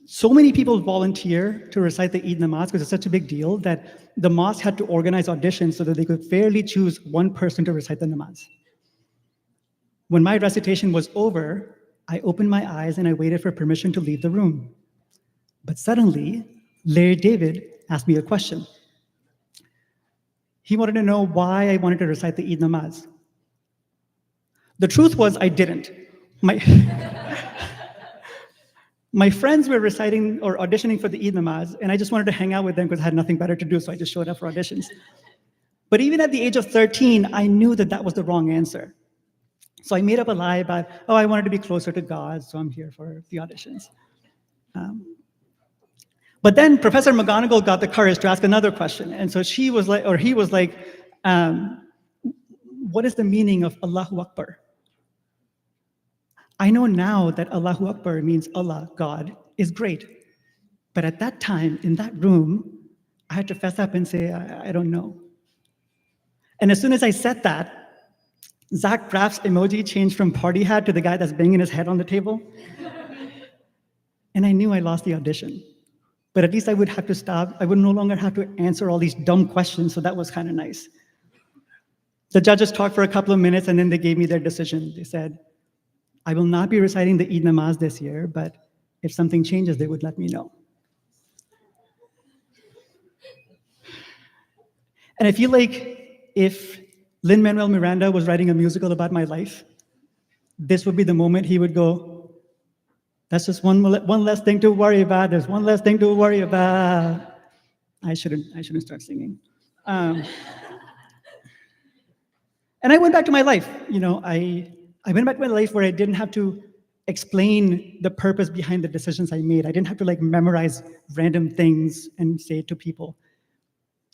So many people volunteer to recite the Eid namaz because it's such a big deal that the mosque had to organize auditions so that they could fairly choose one person to recite the namaz. When my recitation was over, I opened my eyes and I waited for permission to leave the room. But suddenly, Larry David asked me a question. He wanted to know why I wanted to recite the Eid namaz. The truth was I didn't. My friends were reciting or auditioning for the Eid namaz, and I just wanted to hang out with them because I had nothing better to do, so I just showed up for auditions. But even at the age of 13, I knew that that was the wrong answer. So I made up a lie about, oh, I wanted to be closer to God, so I'm here for the auditions. But then Professor McGonagall got the courage to ask another question, and so she was like, or he was like, what is the meaning of Allahu Akbar? I know now that Allahu Akbar means Allah, God, is great. But at that time, in that room, I had to fess up and say, I don't know. And as soon as I said that, Zach Braff's emoji changed from party hat to the guy that's banging his head on the table. And I knew I lost the audition. But at least I would have to stop. I would no longer have to answer all these dumb questions, so that was kind of nice. The judges talked for a couple of minutes, and then they gave me their decision. They said, I will not be reciting the Eid namaz this year, but if something changes, they would let me know. And I feel like if Lin-Manuel Miranda was writing a musical about my life, this would be the moment he would go, that's just one less thing to worry about. There's one less thing to worry about. I shouldn't start singing. And I went back to my life. I went back to my life where I didn't have to explain the purpose behind the decisions I made. I didn't have to memorize random things and say it to people.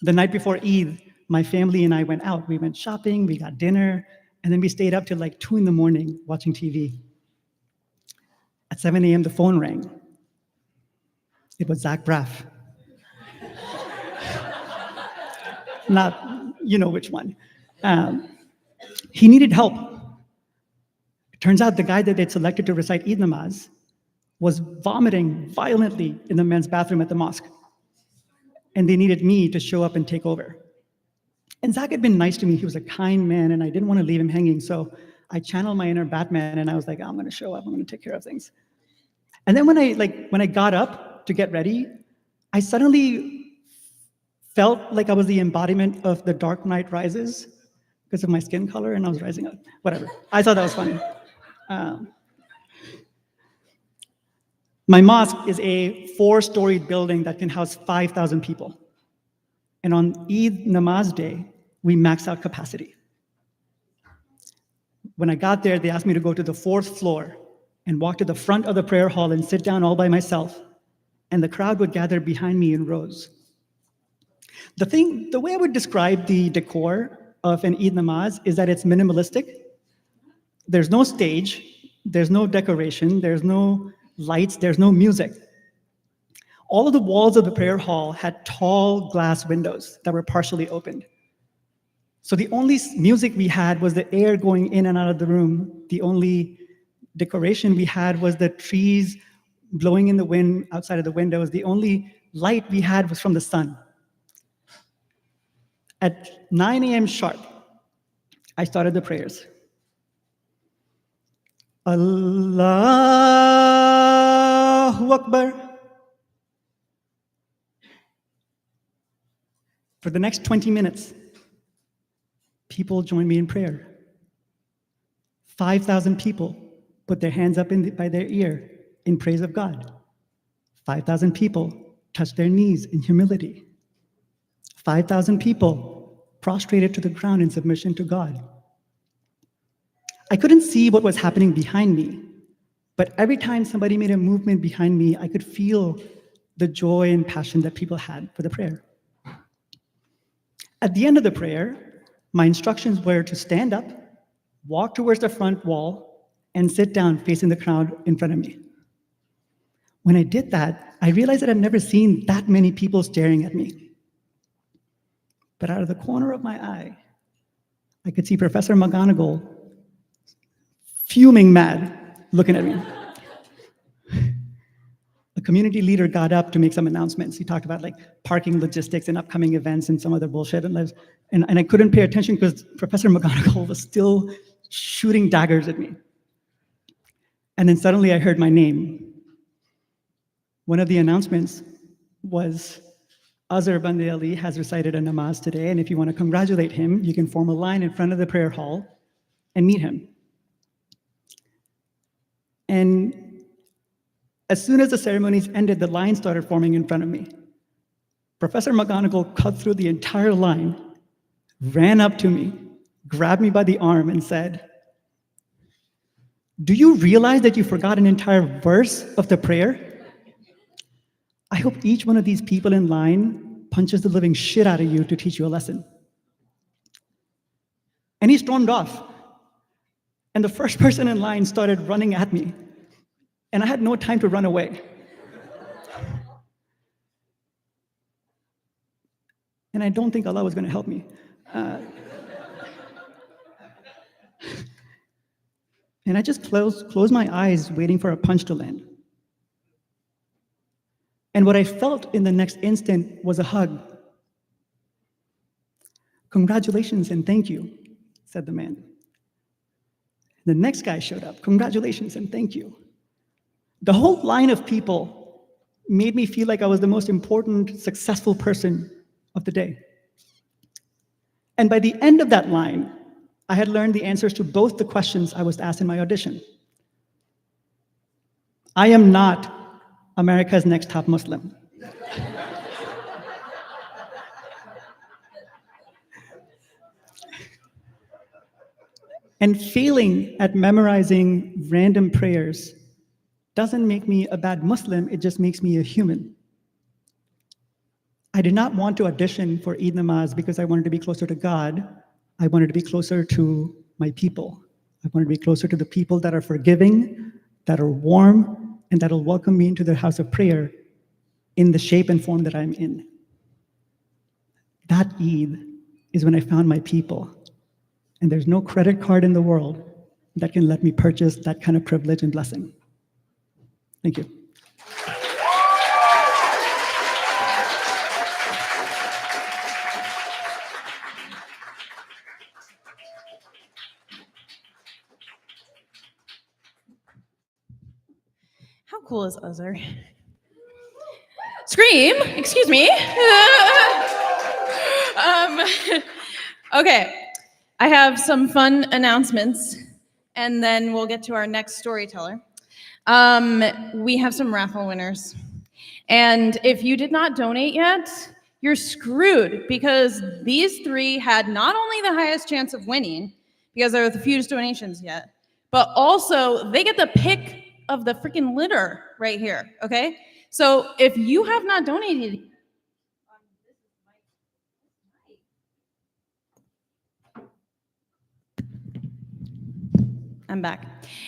The night before Eid, my family and I went out. We went shopping, we got dinner, and then we stayed up till 2 in the morning watching TV. At 7 a.m., the phone rang. It was Zach Braff. Not, you know which one. He needed help. It turns out the guy that they'd selected to recite Eid namaz was vomiting violently in the men's bathroom at the mosque. And they needed me to show up and take over. And Zach had been nice to me. He was a kind man, and I didn't want to leave him hanging. So I channeled my inner Batman, and I was like, I'm going to show up. I'm going to take care of things. And then when I got up to get ready, I suddenly felt like I was the embodiment of The Dark Knight Rises because of my skin color, and I was rising up. Whatever. I thought that was funny. My mosque is a 4-storied building that can house 5,000 people. And on Eid Namaz Day, we maxed out capacity. When I got there, they asked me to go to the 4th floor and walk to the front of the prayer hall and sit down all by myself. And the crowd would gather behind me in rows. The way I would describe the decor of an Eid Namaz is that it's minimalistic. There's no stage, there's no decoration, there's no lights, there's no music. All of the walls of the prayer hall had tall glass windows that were partially opened. So the only music we had was the air going in and out of the room. The only decoration we had was the trees blowing in the wind outside of the windows. The only light we had was from the sun. At 9 a.m. sharp, I started the prayers. Allahu Akbar. For the next 20 minutes, people joined me in prayer. 5,000 people put their hands up by their ear in praise of God. 5,000 people touched their knees in humility. 5,000 people prostrated to the ground in submission to God. I couldn't see what was happening behind me, but every time somebody made a movement behind me, I could feel the joy and passion that people had for the prayer. At the end of the prayer, my instructions were to stand up, walk towards the front wall, and sit down facing the crowd in front of me. When I did that, I realized that I'd never seen that many people staring at me. But out of the corner of my eye, I could see Professor McGonagall fuming mad, looking at me. A community leader got up to make some announcements. He talked about parking logistics and upcoming events and some other bullshit. And I couldn't pay attention because Professor McGonagall was still shooting daggers at me. And then suddenly I heard my name. One of the announcements was, Azhar Bande-Ali has recited a namaz today, and if you want to congratulate him, you can form a line in front of the prayer hall and meet him. And as soon as the ceremonies ended, the line started forming in front of me. Professor McGonagall cut through the entire line, ran up to me, grabbed me by the arm and said, "Do you realize that you forgot an entire verse of the prayer? I hope each one of these people in line punches the living shit out of you to teach you a lesson." And he stormed off. And the first person in line started running at me. And I had no time to run away. And I don't think Allah was going to help me. And I just closed my eyes, waiting for a punch to land. And what I felt in the next instant was a hug. "Congratulations and thank you," said the man. The next guy showed up. "Congratulations and thank you." The whole line of people made me feel like I was the most important, successful person of the day. And by the end of that line, I had learned the answers to both the questions I was asked in my audition. I am not America's Next Top Muslim. And failing at memorizing random prayers doesn't make me a bad Muslim, it just makes me a human. I did not want to audition for Eid Namaz because I wanted to be closer to God. I wanted to be closer to my people. I wanted to be closer to the people that are forgiving, that are warm, and that will welcome me into their house of prayer in the shape and form that I'm in. That Eid is when I found my people. And there's no credit card in the world that can let me purchase that kind of privilege and blessing. Thank you. How cool is Azhar? Scream, excuse me. Okay, I have some fun announcements, and then we'll get to our next storyteller. We have some raffle winners. And if you did not donate yet, you're screwed, because these three had not only the highest chance of winning, because there are the fewest donations yet, but also they get the pick of the freaking litter right here, okay? So if you have not donated, I'm back.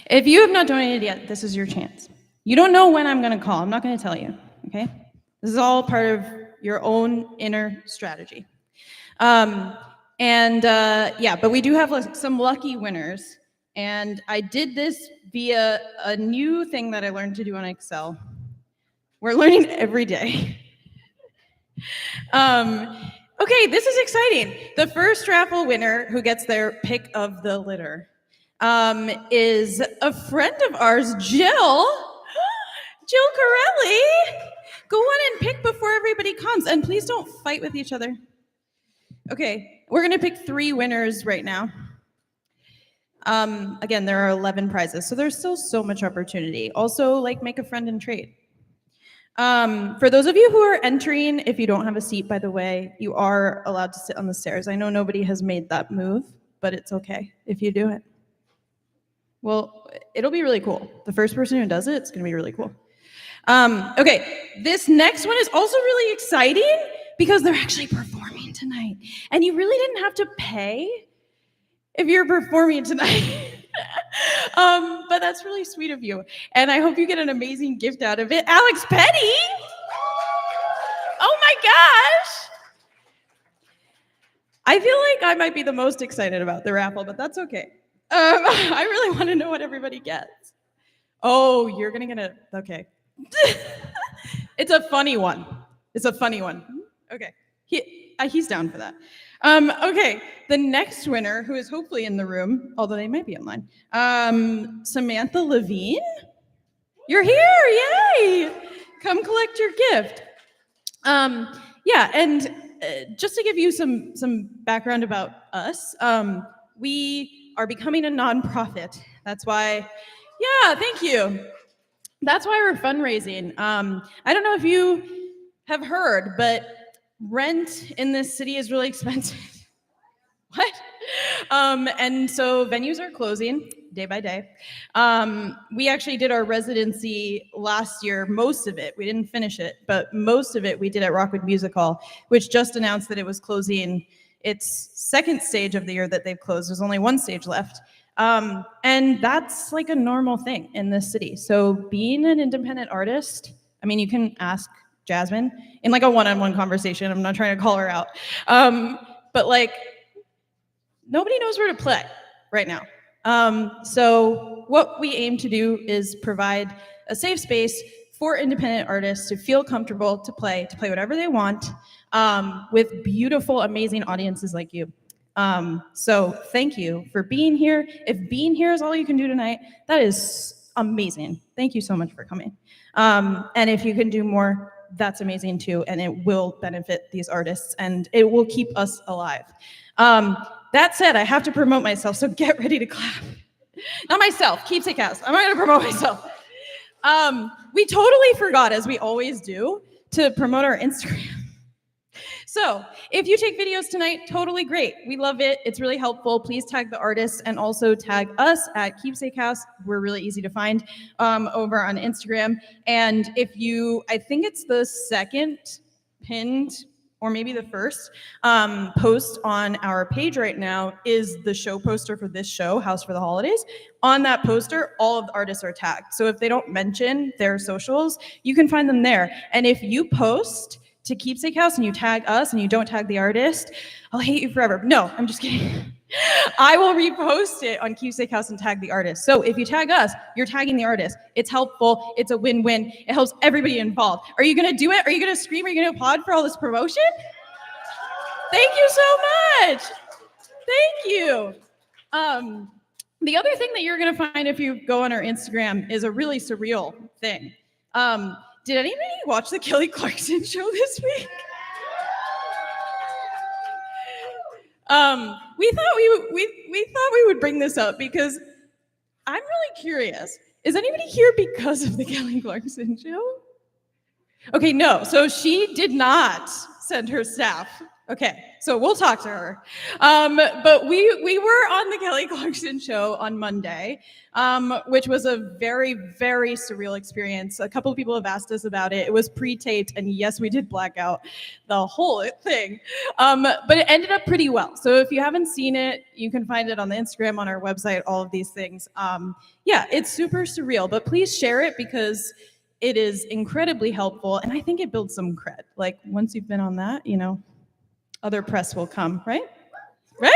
If you have not donated yet, this is your chance. You don't know when I'm gonna call. I'm not gonna tell you, okay? This is all part of your own inner strategy. Yeah, but we do have some lucky winners. And I did this via a new thing that I learned to do on Excel. We're learning every day. Okay, this is exciting. The first raffle winner who gets their pick of the litter is a friend of ours, Jill Corelli. Go on and pick before everybody comes, and please don't fight with each other. Okay, we're gonna pick 3 winners right now. Again, there are 11 prizes, so there's still so much opportunity. Also, make a friend and trade. For those of you who are entering, if you don't have a seat, by the way, you are allowed to sit on the stairs. I know nobody has made that move, but it's okay if you do it. Well, it'll be really cool. The first person who does it, it's gonna be really cool. Okay, this next one is also really exciting because they're actually performing tonight. And you really didn't have to pay if you're performing tonight. But that's really sweet of you. And I hope you get an amazing gift out of it. Alex Petti! Oh my gosh! I feel like I might be the most excited about the raffle, but that's okay. I really want to know what everybody gets. Oh, you're gonna get a, okay. It's a funny one. It's a funny one. Okay, he's down for that. Okay, the next winner, who is hopefully in the room, although they might be online, Samantha Levine. You're here, yay! Come collect your gift. Yeah, and just to give you some background about us, we are becoming a nonprofit. That's why, yeah, thank you. That's why we're fundraising. I don't know if you have heard, but rent in this city is really expensive. What? And so venues are closing day by day. We actually did our residency last year, most of it. We didn't finish it, but most of it we did at Rockwood Music Hall, which just announced that it was closing its second stage of the year that they've closed. There's only one stage left. And that's like a normal thing in this city. So being an independent artist, I mean, you can ask Jasmine in like a one-on-one conversation. I'm not trying to call her out. But like, nobody knows where to play right now. So what we aim to do is provide a safe space for independent artists to feel comfortable to play whatever they want, with beautiful, amazing audiences like you. So thank you for being here. If being here is all you can do tonight, that is amazing. Thank you so much for coming. And if you can do more, that's amazing too, and it will benefit these artists and it will keep us alive. that said, I have to promote myself, so get ready to clap. Not myself, Keepsake House. I'm not gonna promote myself. We totally forgot, as we always do, to promote our Instagram. So if you take videos tonight, totally great. We love it. It's really helpful. Please tag the artists and also tag us at Keepsake House. We're really easy to find over on Instagram. And if you, I think it's the second pinned, or maybe the first post on our page right now is the show poster for this show, House for the Holidays. On that poster, all of the artists are tagged. So if they don't mention their socials, you can find them there. And if you post to Keepsake House and you tag us and you don't tag the artist, I'll hate you forever. No, I'm just kidding. I will repost it on Keepsake House and tag the artist. So if you tag us, you're tagging the artist. It's helpful. It's a win-win. It helps everybody involved. Are you going to do it? Are you going to scream? Are you going to applaud for all this promotion? Thank you so much. Thank you. The other thing that you're going to find if you go on our Instagram is a really surreal thing. Did anybody watch the Kelly Clarkson show this week? We thought we would bring this up because I'm really curious. Is anybody here because of the Kelly Clarkson show? Okay, no. So she did not send her staff. Okay, so we'll talk to her. But we were on the Kelly Clarkson show on Monday, which was a very, very surreal experience. A couple of people have asked us about it. It was pre-taped, and yes, we did black out the whole thing. But it ended up pretty well. So if you haven't seen it, you can find it on the Instagram, on our website, all of these things. Yeah, it's super surreal, but please share it because it is incredibly helpful, and I think it builds some cred. Like, once you've been on that, you know, other press will come, right? Right?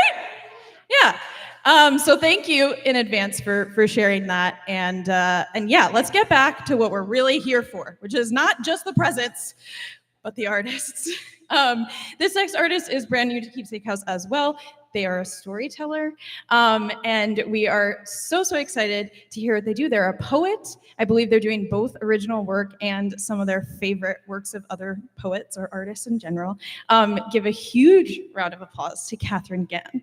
Yeah. So thank you in advance for sharing that. And yeah, let's get back to what we're really here for, which is not just the presents, but the artists. This next artist is brand new to Keepsake House as well. They are a storyteller, and we are so excited to hear what they do. They're a poet. I believe they're doing both original work and some of their favorite works of other poets or artists in general. Give a huge round of applause to Katherine Gan.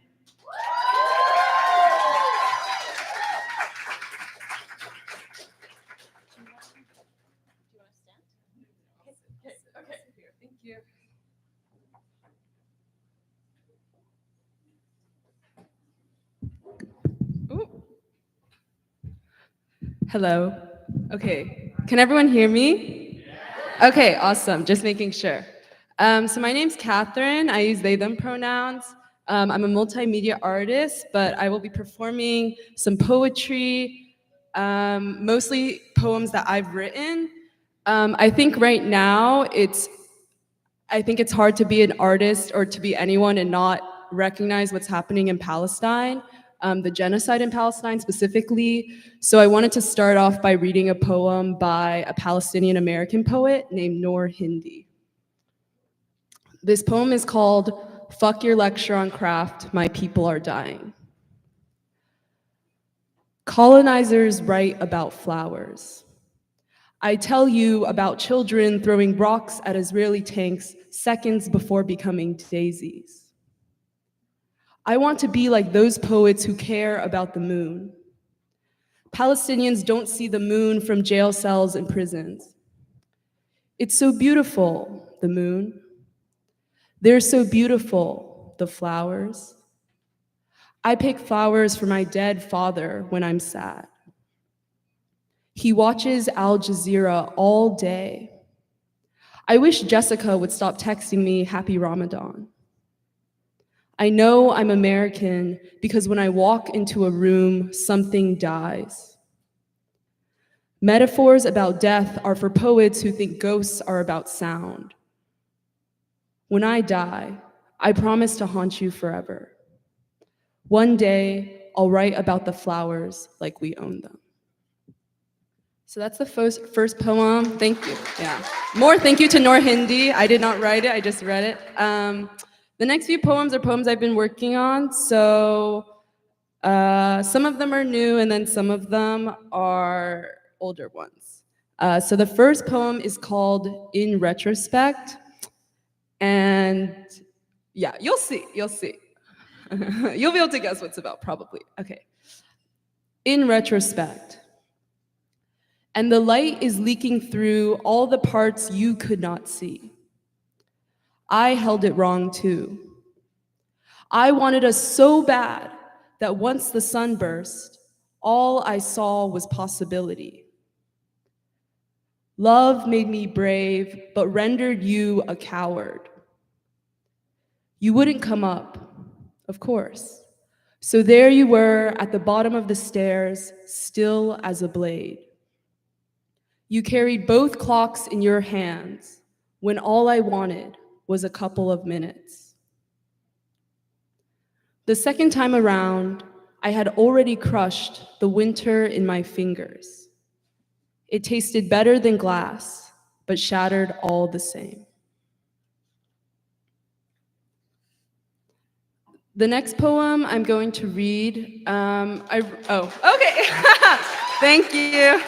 Hello. Okay. Can everyone hear me? Okay, awesome. Just making sure. So my name's Catherine. I use they, them pronouns. I'm a multimedia artist, but I will be performing some poetry, mostly poems that I've written. I think right now it's hard to be an artist or to be anyone and not recognize what's happening in Palestine. The genocide in Palestine specifically. So I wanted to start off by reading a poem by a Palestinian American poet named Noor Hindi. This poem is called "Fuck Your Lecture on Craft, My People Are Dying." Colonizers write about flowers. I tell you about children throwing rocks at Israeli tanks seconds before becoming daisies. I want to be like those poets who care about the moon. Palestinians don't see the moon from jail cells and prisons. It's so beautiful, the moon. They're so beautiful, the flowers. I pick flowers for my dead father when I'm sad. He watches Al Jazeera all day. I wish Jessica would stop texting me Happy Ramadan. I know I'm American because when I walk into a room, something dies. Metaphors about death are for poets who think ghosts are about sound. When I die, I promise to haunt you forever. One day, I'll write about the flowers like we own them. So that's the first poem. Thank you. Yeah. More thank you to Noor Hindi. I did not write it, I just read it. The next few poems are poems I've been working on. So some of them are new and then some of them are older ones. So the first poem is called In Retrospect. And yeah, you'll see. You'll be able to guess what it's about, probably. Okay. In retrospect, and the light is leaking through all the parts you could not see. I held it wrong too. I wanted us so bad that once the sun burst, all I saw was possibility. Love made me brave, but rendered you a coward. You wouldn't come up, of course. So there you were at the bottom of the stairs, still as a blade. You carried both clocks in your hands when all I wanted was a couple of minutes. The second time around, I had already crushed the winter in my fingers. It tasted better than glass, but shattered all the same. The next poem I'm going to read, okay. Thank you.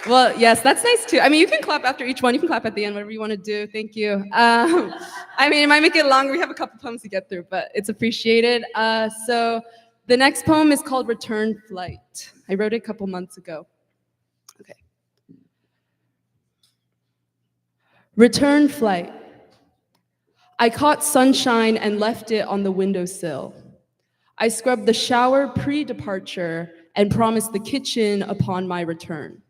Well, yes, that's nice too. I mean, you can clap after each one. You can clap at the end, whatever you want to do. Thank you. I mean, it might make it longer. We have a couple poems to get through, but it's appreciated. So the next poem is called Return Flight. I wrote it a couple months ago. Okay. Return flight. I caught sunshine and left it on the windowsill. I scrubbed the shower pre-departure and promised the kitchen upon my return.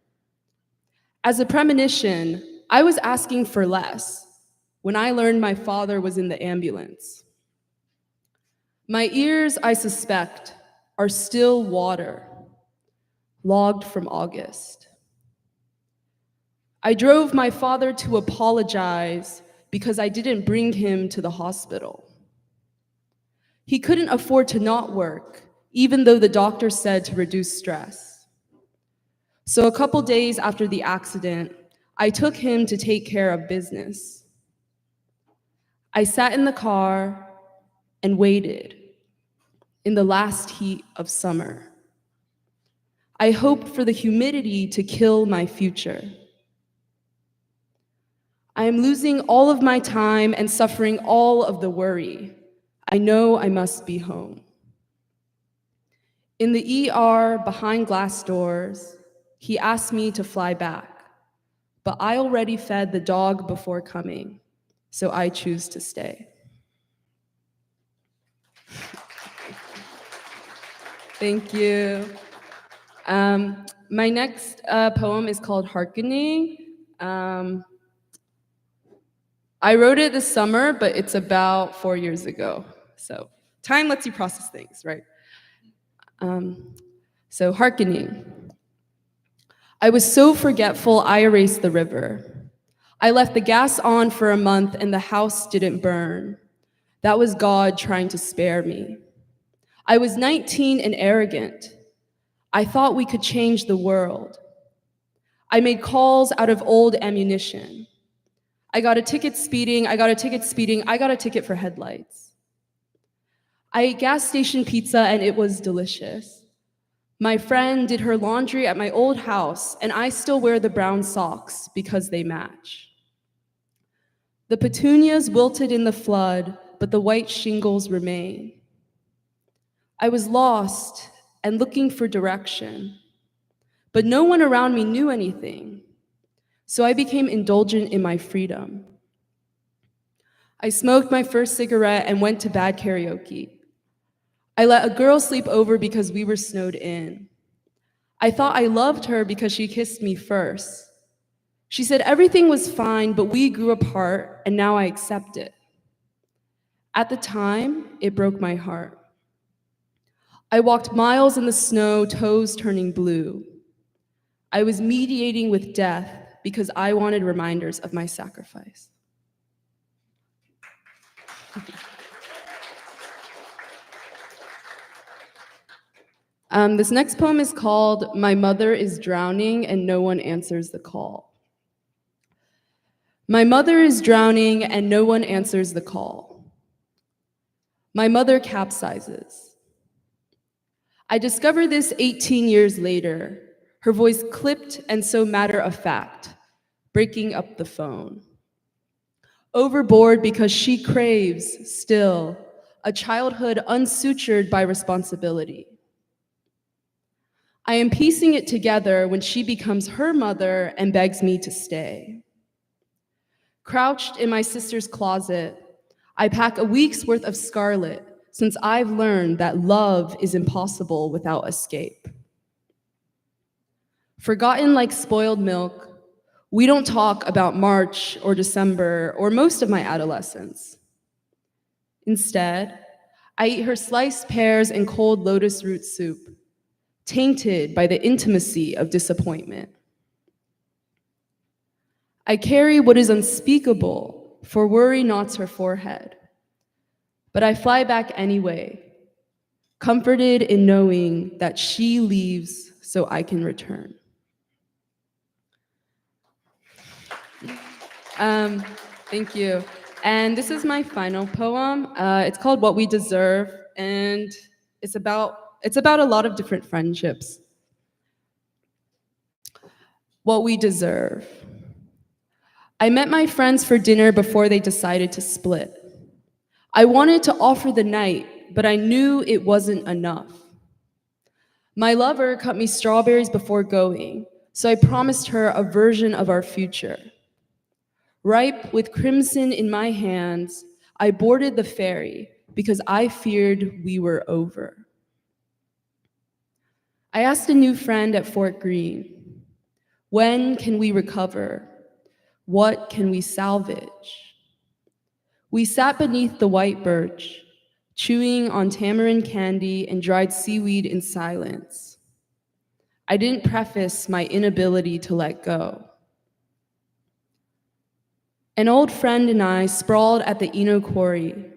As a premonition, I was asking for less when I learned my father was in the ambulance. My ears, I suspect, are still water, logged from August. I drove my father to apologize because I didn't bring him to the hospital. He couldn't afford to not work, even though the doctor said to reduce stress. So a couple days after the accident, I took him to take care of business. I sat in the car and waited in the last heat of summer. I hoped for the humidity to kill my future. I am losing all of my time and suffering all of the worry. I know I must be home. In the ER behind glass doors, he asked me to fly back, but I already fed the dog before coming, so I choose to stay. Thank you. My next poem is called Harkening. I wrote it this summer, but it's about 4 years ago. So time lets you process things, right? So Harkening. I was so forgetful, I erased the river. I left the gas on for a month and the house didn't burn. That was God trying to spare me. I was 19 and arrogant. I thought we could change the world. I made calls out of old ammunition. I got a ticket speeding, I got a ticket for headlights. I ate gas station pizza and it was delicious. My friend did her laundry at my old house and I still wear the brown socks because they match. The petunias wilted in the flood, but the white shingles remain. I was lost and looking for direction, but no one around me knew anything. So I became indulgent in my freedom. I smoked my first cigarette and went to bad karaoke. I let a girl sleep over because we were snowed in. I thought I loved her because she kissed me first. She said everything was fine, but we grew apart and now I accept it. At the time, it broke my heart. I walked miles in the snow, toes turning blue. I was mediating with death because I wanted reminders of my sacrifice. This next poem is called My Mother is Drowning and No One Answers the Call. My mother is drowning and no one answers the call. My mother capsizes. I discover this 18 years later, her voice clipped and so matter of fact, breaking up the phone. Overboard because she craves, still, a childhood unsutured by responsibility. I am piecing it together when she becomes her mother and begs me to stay. Crouched in my sister's closet, I pack a week's worth of Scarlet since I've learned that love is impossible without escape. Forgotten like spoiled milk, we don't talk about March or December or most of my adolescence. Instead, I eat her sliced pears and cold lotus root soup, tainted by the intimacy of disappointment. I carry what is unspeakable, for worry knots her forehead. But I fly back anyway, comforted in knowing that she leaves so I can return. Thank you. And this is my final poem. It's called What We Deserve, and it's about a lot of different friendships. What we deserve. I met my friends for dinner before they decided to split. I wanted to offer the night, but I knew it wasn't enough. My lover cut me strawberries before going, so I promised her a version of our future. Ripe with crimson in my hands, I boarded the ferry because I feared we were over. I asked a new friend at Fort Greene, when can we recover? What can we salvage? We sat beneath the white birch, chewing on tamarind candy and dried seaweed in silence. I didn't preface my inability to let go. An old friend and I sprawled at the Eno Quarry,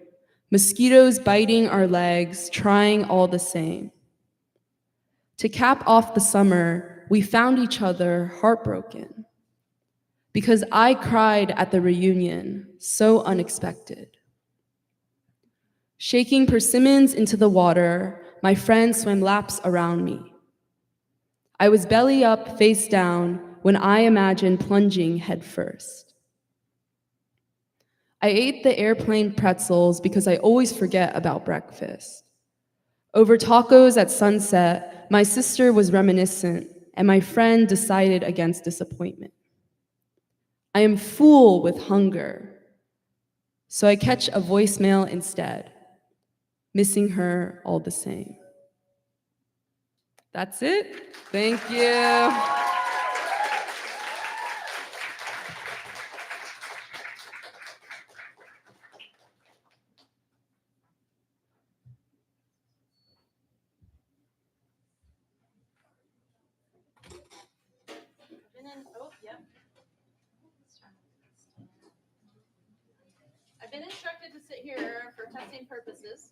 mosquitoes biting our legs, trying all the same. To cap off the summer, we found each other heartbroken because I cried at the reunion, so unexpected. Shaking persimmons into the water, my friend swam laps around me. I was belly up, face down, when I imagined plunging headfirst. I ate the airplane pretzels because I always forget about breakfast. Over tacos at sunset, my sister was reminiscent, and my friend decided against disappointment. I am full with hunger, so I catch a voicemail instead, missing her all the same. That's it. Thank you. I've been instructed to sit here for testing purposes.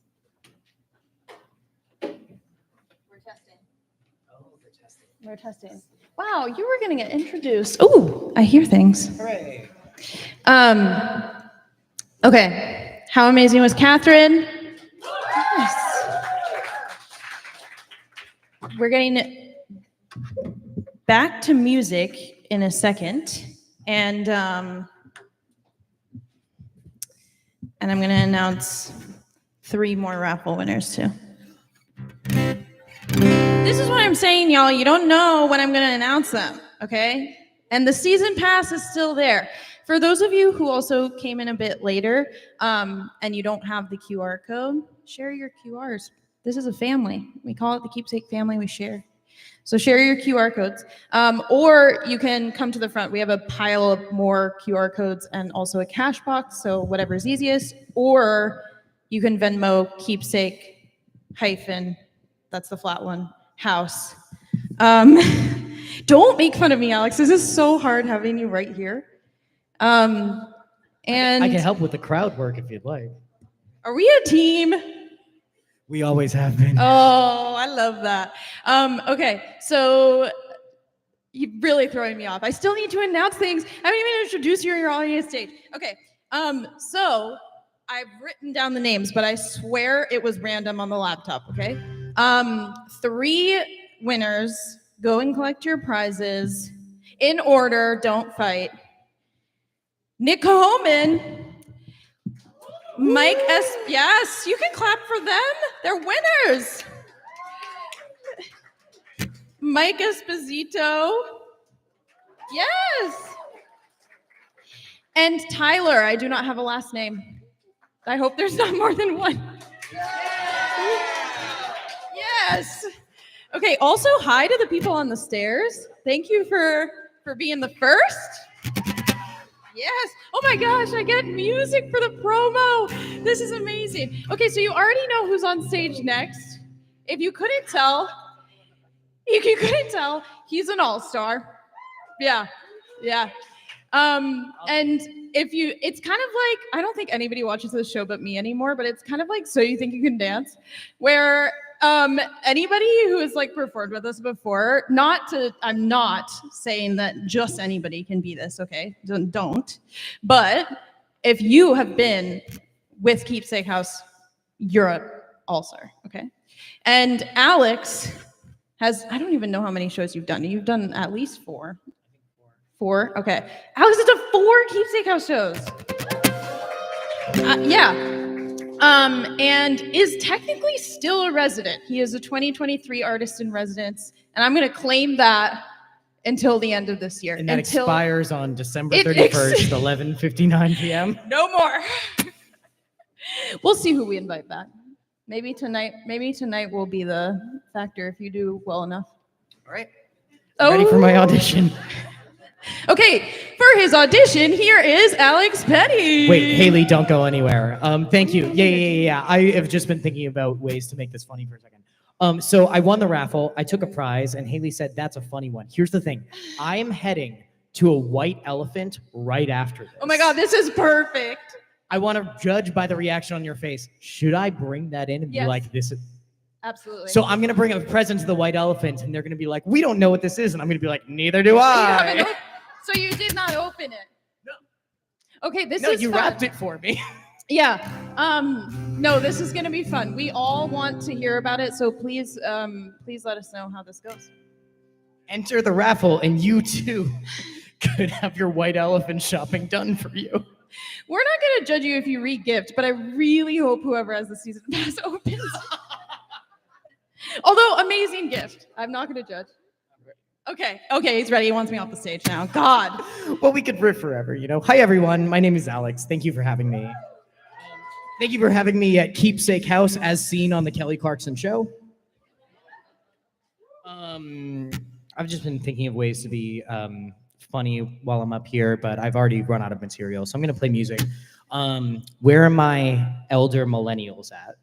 We're testing. Oh, we're testing. We're testing. Wow, you were going to get introduced. Oh, I hear things. Hooray. Okay. How amazing was Catherine? Yes. We're getting back to music in a second, and I'm going to announce 3 more raffle winners too. This is what I'm saying, y'all. You don't know when I'm going to announce them, okay? And the season pass is still there. For those of you who also came in a bit later and you don't have the QR code, share your QRs. This is a family. We call it the Keepsake family. We share. So share your QR codes. Or you can come to the front. We have a pile of more QR codes and also a cash box, so whatever's easiest. Or you can Venmo Keepsake hyphen, that's the flat one, house. Don't make fun of me, Alex. This is so hard having you right here. And I can help with the crowd work if you'd like. Are we a team? We always have been. Oh, I love that. Okay, so you're really throwing me off. I still need to announce things. I haven't even introduced you. You're already on stage. Okay, so I've written down the names, but I swear it was random on the laptop, okay? 3 winners. Go and collect your prizes. In order, don't fight. Nick Homan. Mike yes, you can clap for them. They're winners. Mike Esposito. Yes. And Tyler, I do not have a last name. I hope there's not more than one. Yes. Okay, also hi to the people on the stairs. Thank you for being the first. Yes. Oh my gosh, I get music for the promo. This is amazing. Okay, so you already know who's on stage next. If you couldn't tell, he's an all-star. Yeah. And it's kind of like, I don't think anybody watches this show but me anymore, but it's kind of like So You Think You Can Dance, where anybody who has like performed with us before, I'm not saying that just anybody can be this, okay? Don't. But if you have been with Keepsake House, you're an all-star, okay? And Alex I don't even know how many shows you've done. You've done at least 4. 4? Okay. Alex has done 4 Keepsake House shows. And is technically still a resident. He is a 2023 artist in residence, and I'm going to claim that until the end of this year. And that expires on December 31st, 11:59 p.m. No more. We'll see who we invite back. Maybe tonight will be the factor if you do well enough. All right. Ready for my audition. Okay, for his audition, here is Alex Petti. Wait, Haley, don't go anywhere. Thank you. Yeah. I have just been thinking about ways to make this funny for a second. So I won the raffle. I took a prize, and Haley said, that's a funny one. Here's the thing. I am heading to a white elephant right after this. Oh my God, this is perfect. I want to judge by the reaction on your face. Should I bring that in and be like, this is... Absolutely. So I'm going to bring a present to the white elephant, and they're going to be like, we don't know what this is. And I'm going to be like, neither do I. So you did not open it? No. Okay, this is No, you fun. wrapped it for me. Yeah. No, this is going to be fun. We all want to hear about it, so please let us know how this goes. Enter the raffle, and you too could have your white elephant shopping done for you. We're not going to judge you if you re-gift, but I really hope whoever has the season pass opens. Although, amazing gift. I'm not going to judge. Okay, he's ready. He wants me off the stage now. God. Well, we could riff forever, you know. Hi, everyone. My name is Alex. Thank you for having me. Thank you for having me at Keepsake House, as seen on the Kelly Clarkson Show. I've just been thinking of ways to be funny while I'm up here, but I've already run out of material, so I'm going to play music. Where are my elder millennials at?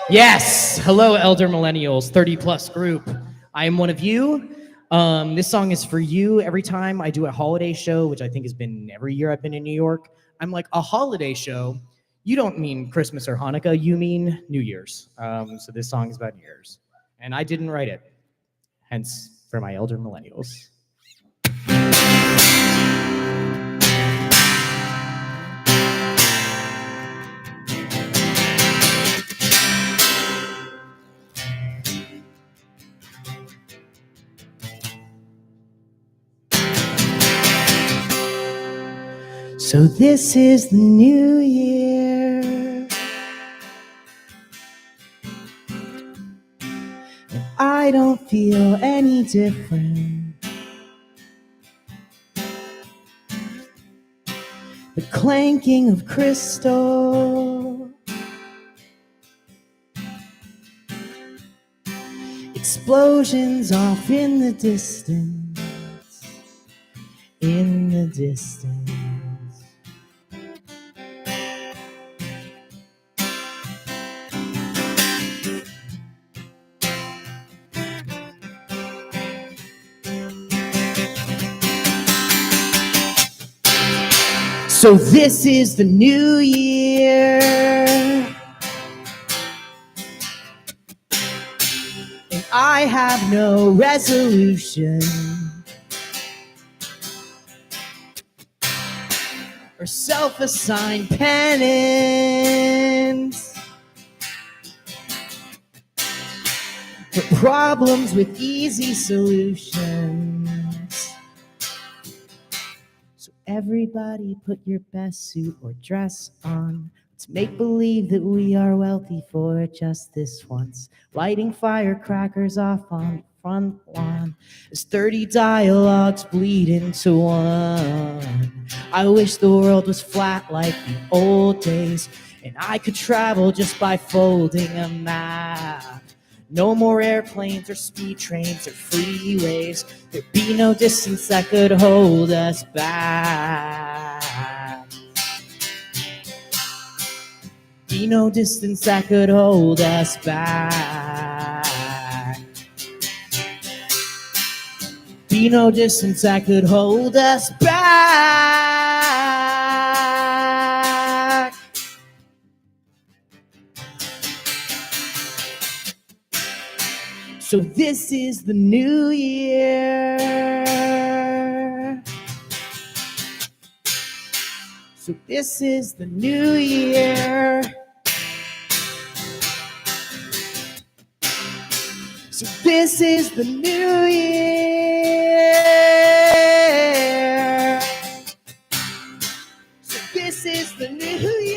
Yes! Hello, elder millennials, 30-plus group. I am one of you. This song is for you. Every time I do a holiday show, which I think has been every year I've been in New York, I'm like, a holiday show? You don't mean Christmas or Hanukkah, you mean New Year's. So this song is about New Year's. And I didn't write it. Hence, for my elder millennials. So this is the new year, and I don't feel any different. The clanking of crystal, explosions off in the distance, in the distance. So this is the new year, and I have no resolution or self-assigned penance for problems with easy solutions. Everybody put your best suit or dress on. Let's make believe that we are wealthy for just this once. Lighting firecrackers off on the front lawn as 30 dialogues bleed into one. I wish the world was flat like the old days, and I could travel just by folding a map. No more airplanes or speed trains or freeways. There'd be no distance that could hold us back. Be no distance that could hold us back. Be no distance that could hold us back. So this is the new year. So this is the new year. So this is the new year. So this is the new year.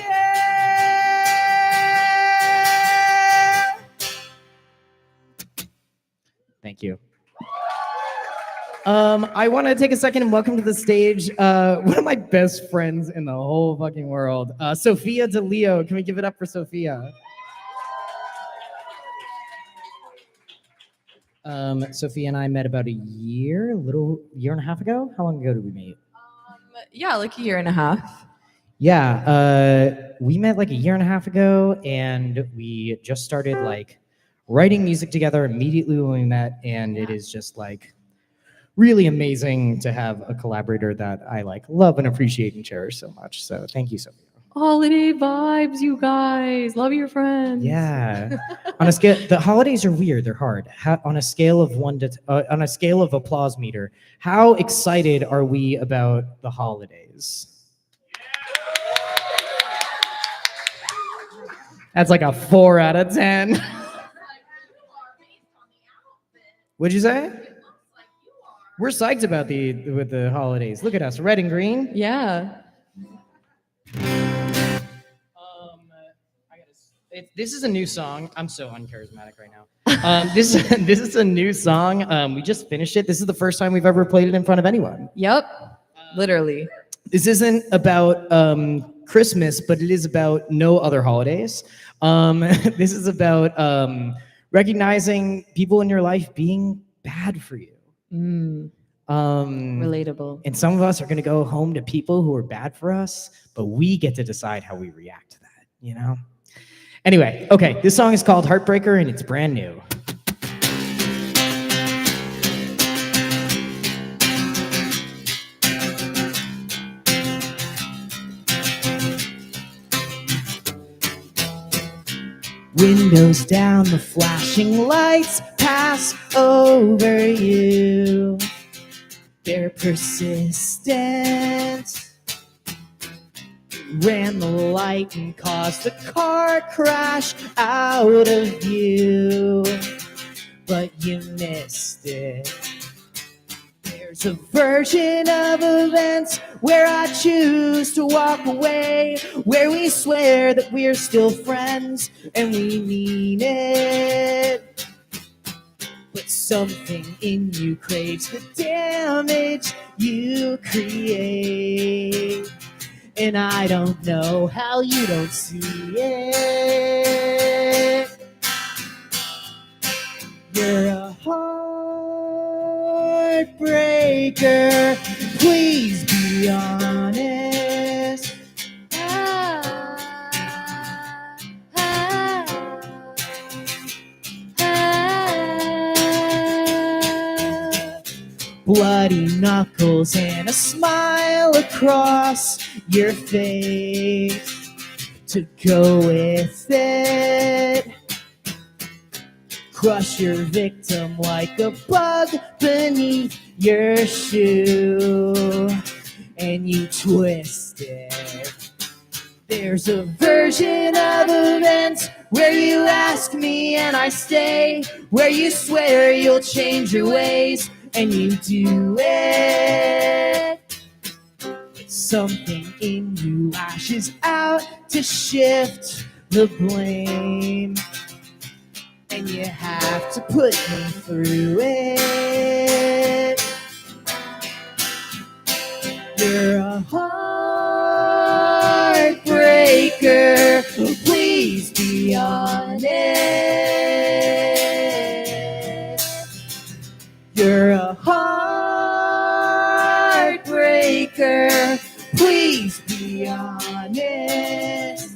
Thank you. I want to take a second and welcome to the stage one of my best friends in the whole fucking world, Sophia DeLeo. Can we give it up for Sophia? Sophia and I met about a year and a half ago. How long ago did we meet? Yeah, like a year and a half. Yeah, we met like a year and a half ago, and we just started like writing music together immediately when we met, and it is just like really amazing to have a collaborator that I like love and appreciate and cherish so much. So thank you, Sophia. Holiday vibes, you guys. Love your friends. Yeah. On a scale, the holidays are weird. They're hard. On a scale of on a scale of applause meter, how excited are we about the holidays? That's like a 4 out of 10. What'd you say? We're psyched about the holidays. Look at us, red and green. Yeah. This is a new song. I'm so uncharismatic right now. This is a new song. We just finished it. This is the first time we've ever played it in front of anyone. Yep. Literally. This isn't about Christmas, but it is about no other holidays. This is about recognizing people in your life being bad for you. Relatable. And some of us are going to go home to people who are bad for us, but we get to decide how we react to that, you know? Anyway, okay, this song is called Heartbreaker, and it's brand new. Windows down, the flashing lights pass over you. They're persistent. Ran the light and caused the car crash out of view, but you missed it. There's a version of events where I choose to walk away, where we swear that we're still friends and we mean it. But something in you craves the damage you create. And I don't know how you don't see it. You're a heartbreaker. Please be honest. Bloody knuckles and a smile across your face to go with it. Crush your victim like a bug beneath your shoe, and you twist it. There's a version of events where you ask me and I stay, where you swear you'll change your ways, and you do it. But something in you lashes out to shift the blame. And you have to put me through it. You're a heartbreaker, please be honest. You're a heartbreaker, please be honest.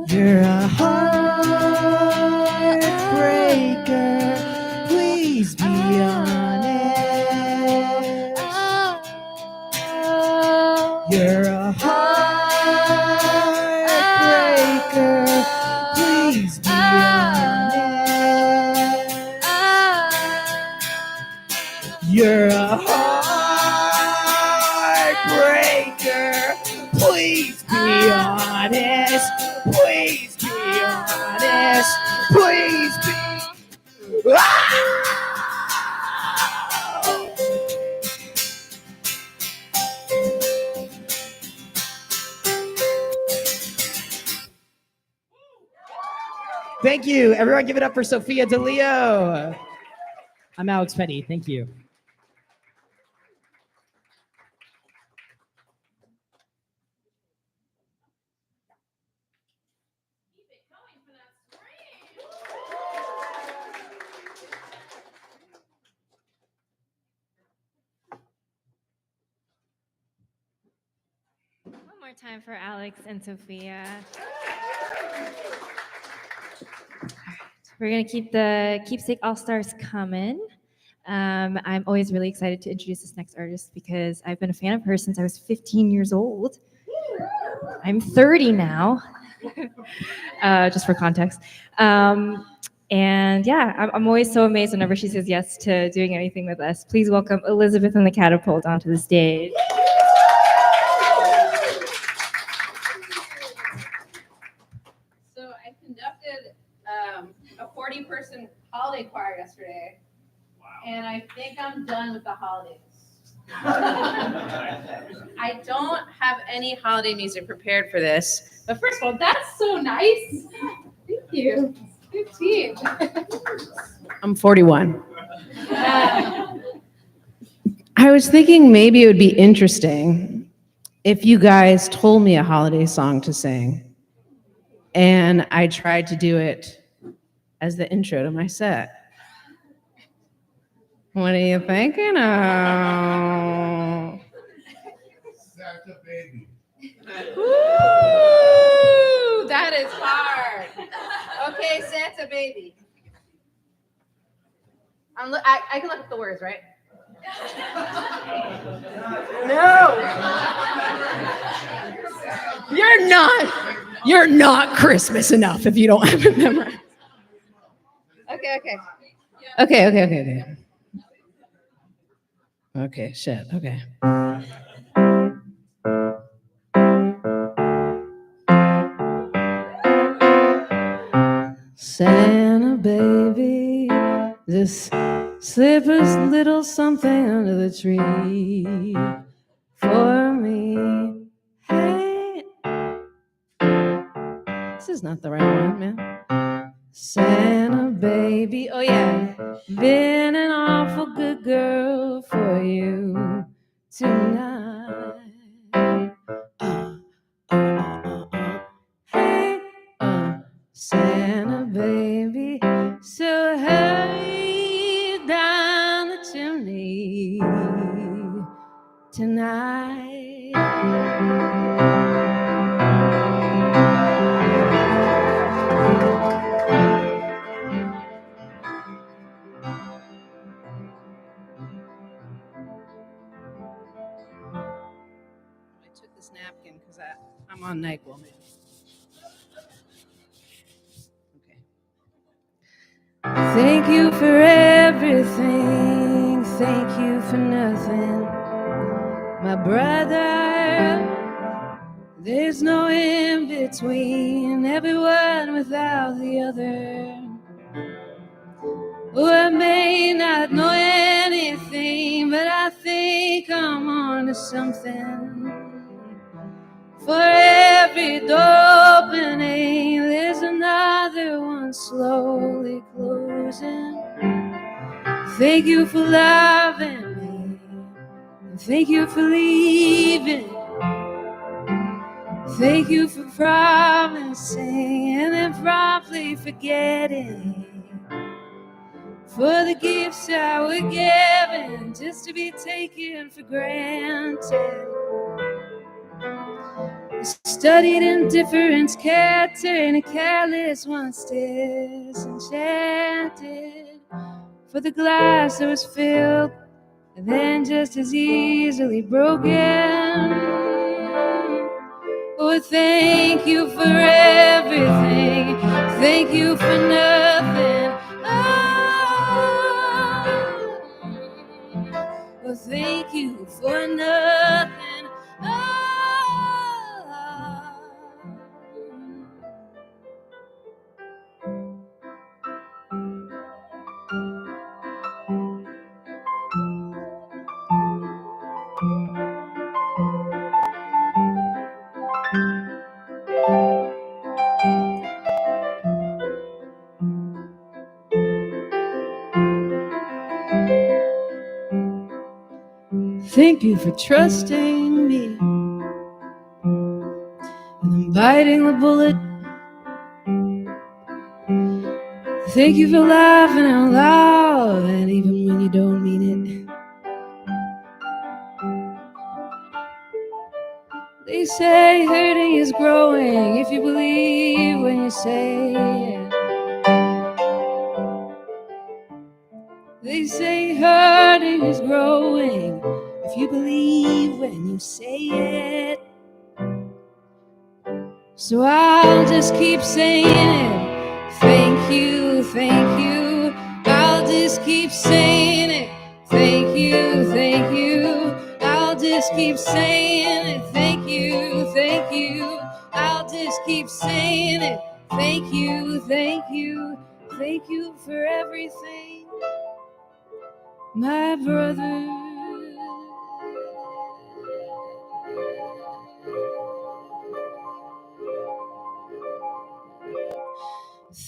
You're a heartbreaker, please be honest. You're a heartbreaker, please be honest. You're a heartbreaker, please be honest. Please be honest. Please be. Thank you. Everyone give it up for Sophia DeLeo. I'm Alex Petti. Thank you. One more time for Alex and Sophia. We're going to keep the Keepsake All-Stars coming. I'm always really excited to introduce this next artist because I've been a fan of hers since I was 15 years old. I'm 30 now, just for context. And yeah, I'm always so amazed whenever she says yes to doing anything with us. Please welcome Elizabeth and the Catapult onto the stage. So I conducted a 40-person holiday choir yesterday, and I think I'm done with the holidays. I don't have any holiday music prepared for this, but first of all, that's so nice. Thank you. 15. I'm 41. I was thinking maybe it would be interesting if you guys told me a holiday song to sing, and I tried to do it as the intro to my set. What are you thinking of? Santa Baby. Ooh, that is hard. Okay, Santa Baby. I can look up the words, right? No. You're not Christmas enough if you don't have it memorized. Okay. Okay, shit, okay. Santa baby, just slip a little something under the tree for me. Hey, this is not the right one, man. Santa baby, oh yeah, been an awful good girl for you tonight. Hey, Santa baby, so hurry down the chimney tonight. on NyQuil, man. Thank you for everything. Thank you for nothing. My brother, there's no in between. Everyone without the other. Oh, I may not know anything, but I think I'm on to something. For every door opening, there's another one slowly closing. Thank you for loving me, and thank you for leaving. Thank you for promising and then promptly forgetting. For the gifts I was given just to be taken for granted. Studied indifference, caretaking a careless once disenchanted. For the glass that was filled and then just as easily broken. Oh, thank you for everything. Thank you for nothing. Oh, thank you for nothing. Oh. Thank you for trusting me and then biting the bullet. Thank you for laughing out loud, and even when you don't mean it. They say hurting is growing if you believe when you say it. They say hurting is growing if you believe when you say it. So I'll just keep saying it. Thank you, thank you. I'll just keep saying it. Thank you, thank you. I'll just keep saying it. Thank you, thank you. I'll just keep saying it. Thank you, thank you. Thank you for everything, my brother.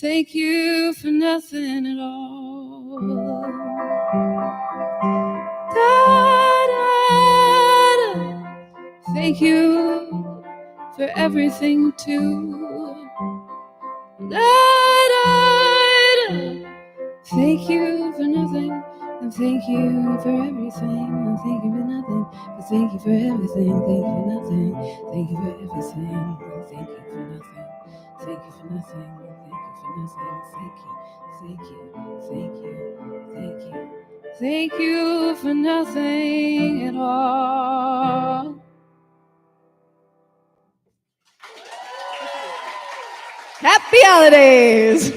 Thank you for nothing at all. Da-da-da. Thank you for everything too. Da-da-da. Thank you for nothing, and thank you for everything, and thank you for nothing, but thank you for everything, thank you for nothing, thank you for everything, and thank you for nothing, thank you for nothing, and thank you for nothing, thank you, thank you, thank you, thank you, thank you for nothing at all. Happy holidays!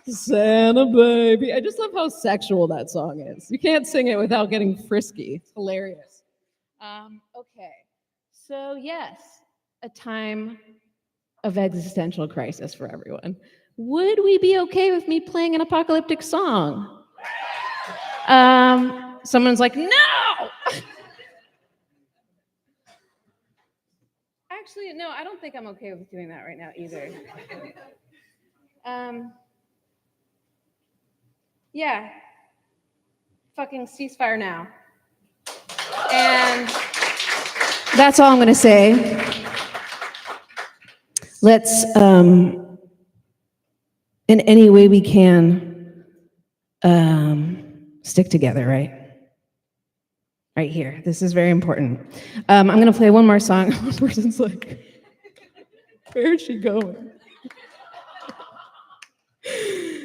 Santa baby. I just love how sexual that song is. You can't sing it without getting frisky. It's hilarious. Okay. So yes, a time of existential crisis for everyone. Would we be okay with me playing an apocalyptic song? Someone's like, no! Actually, no, I don't think I'm okay with doing that right now either. Yeah, fucking ceasefire now. And That's all I'm going to say. Let's, in any way we can, stick together, right? Right here. This is very important. I'm going to play one more song. One person's like, where is she going?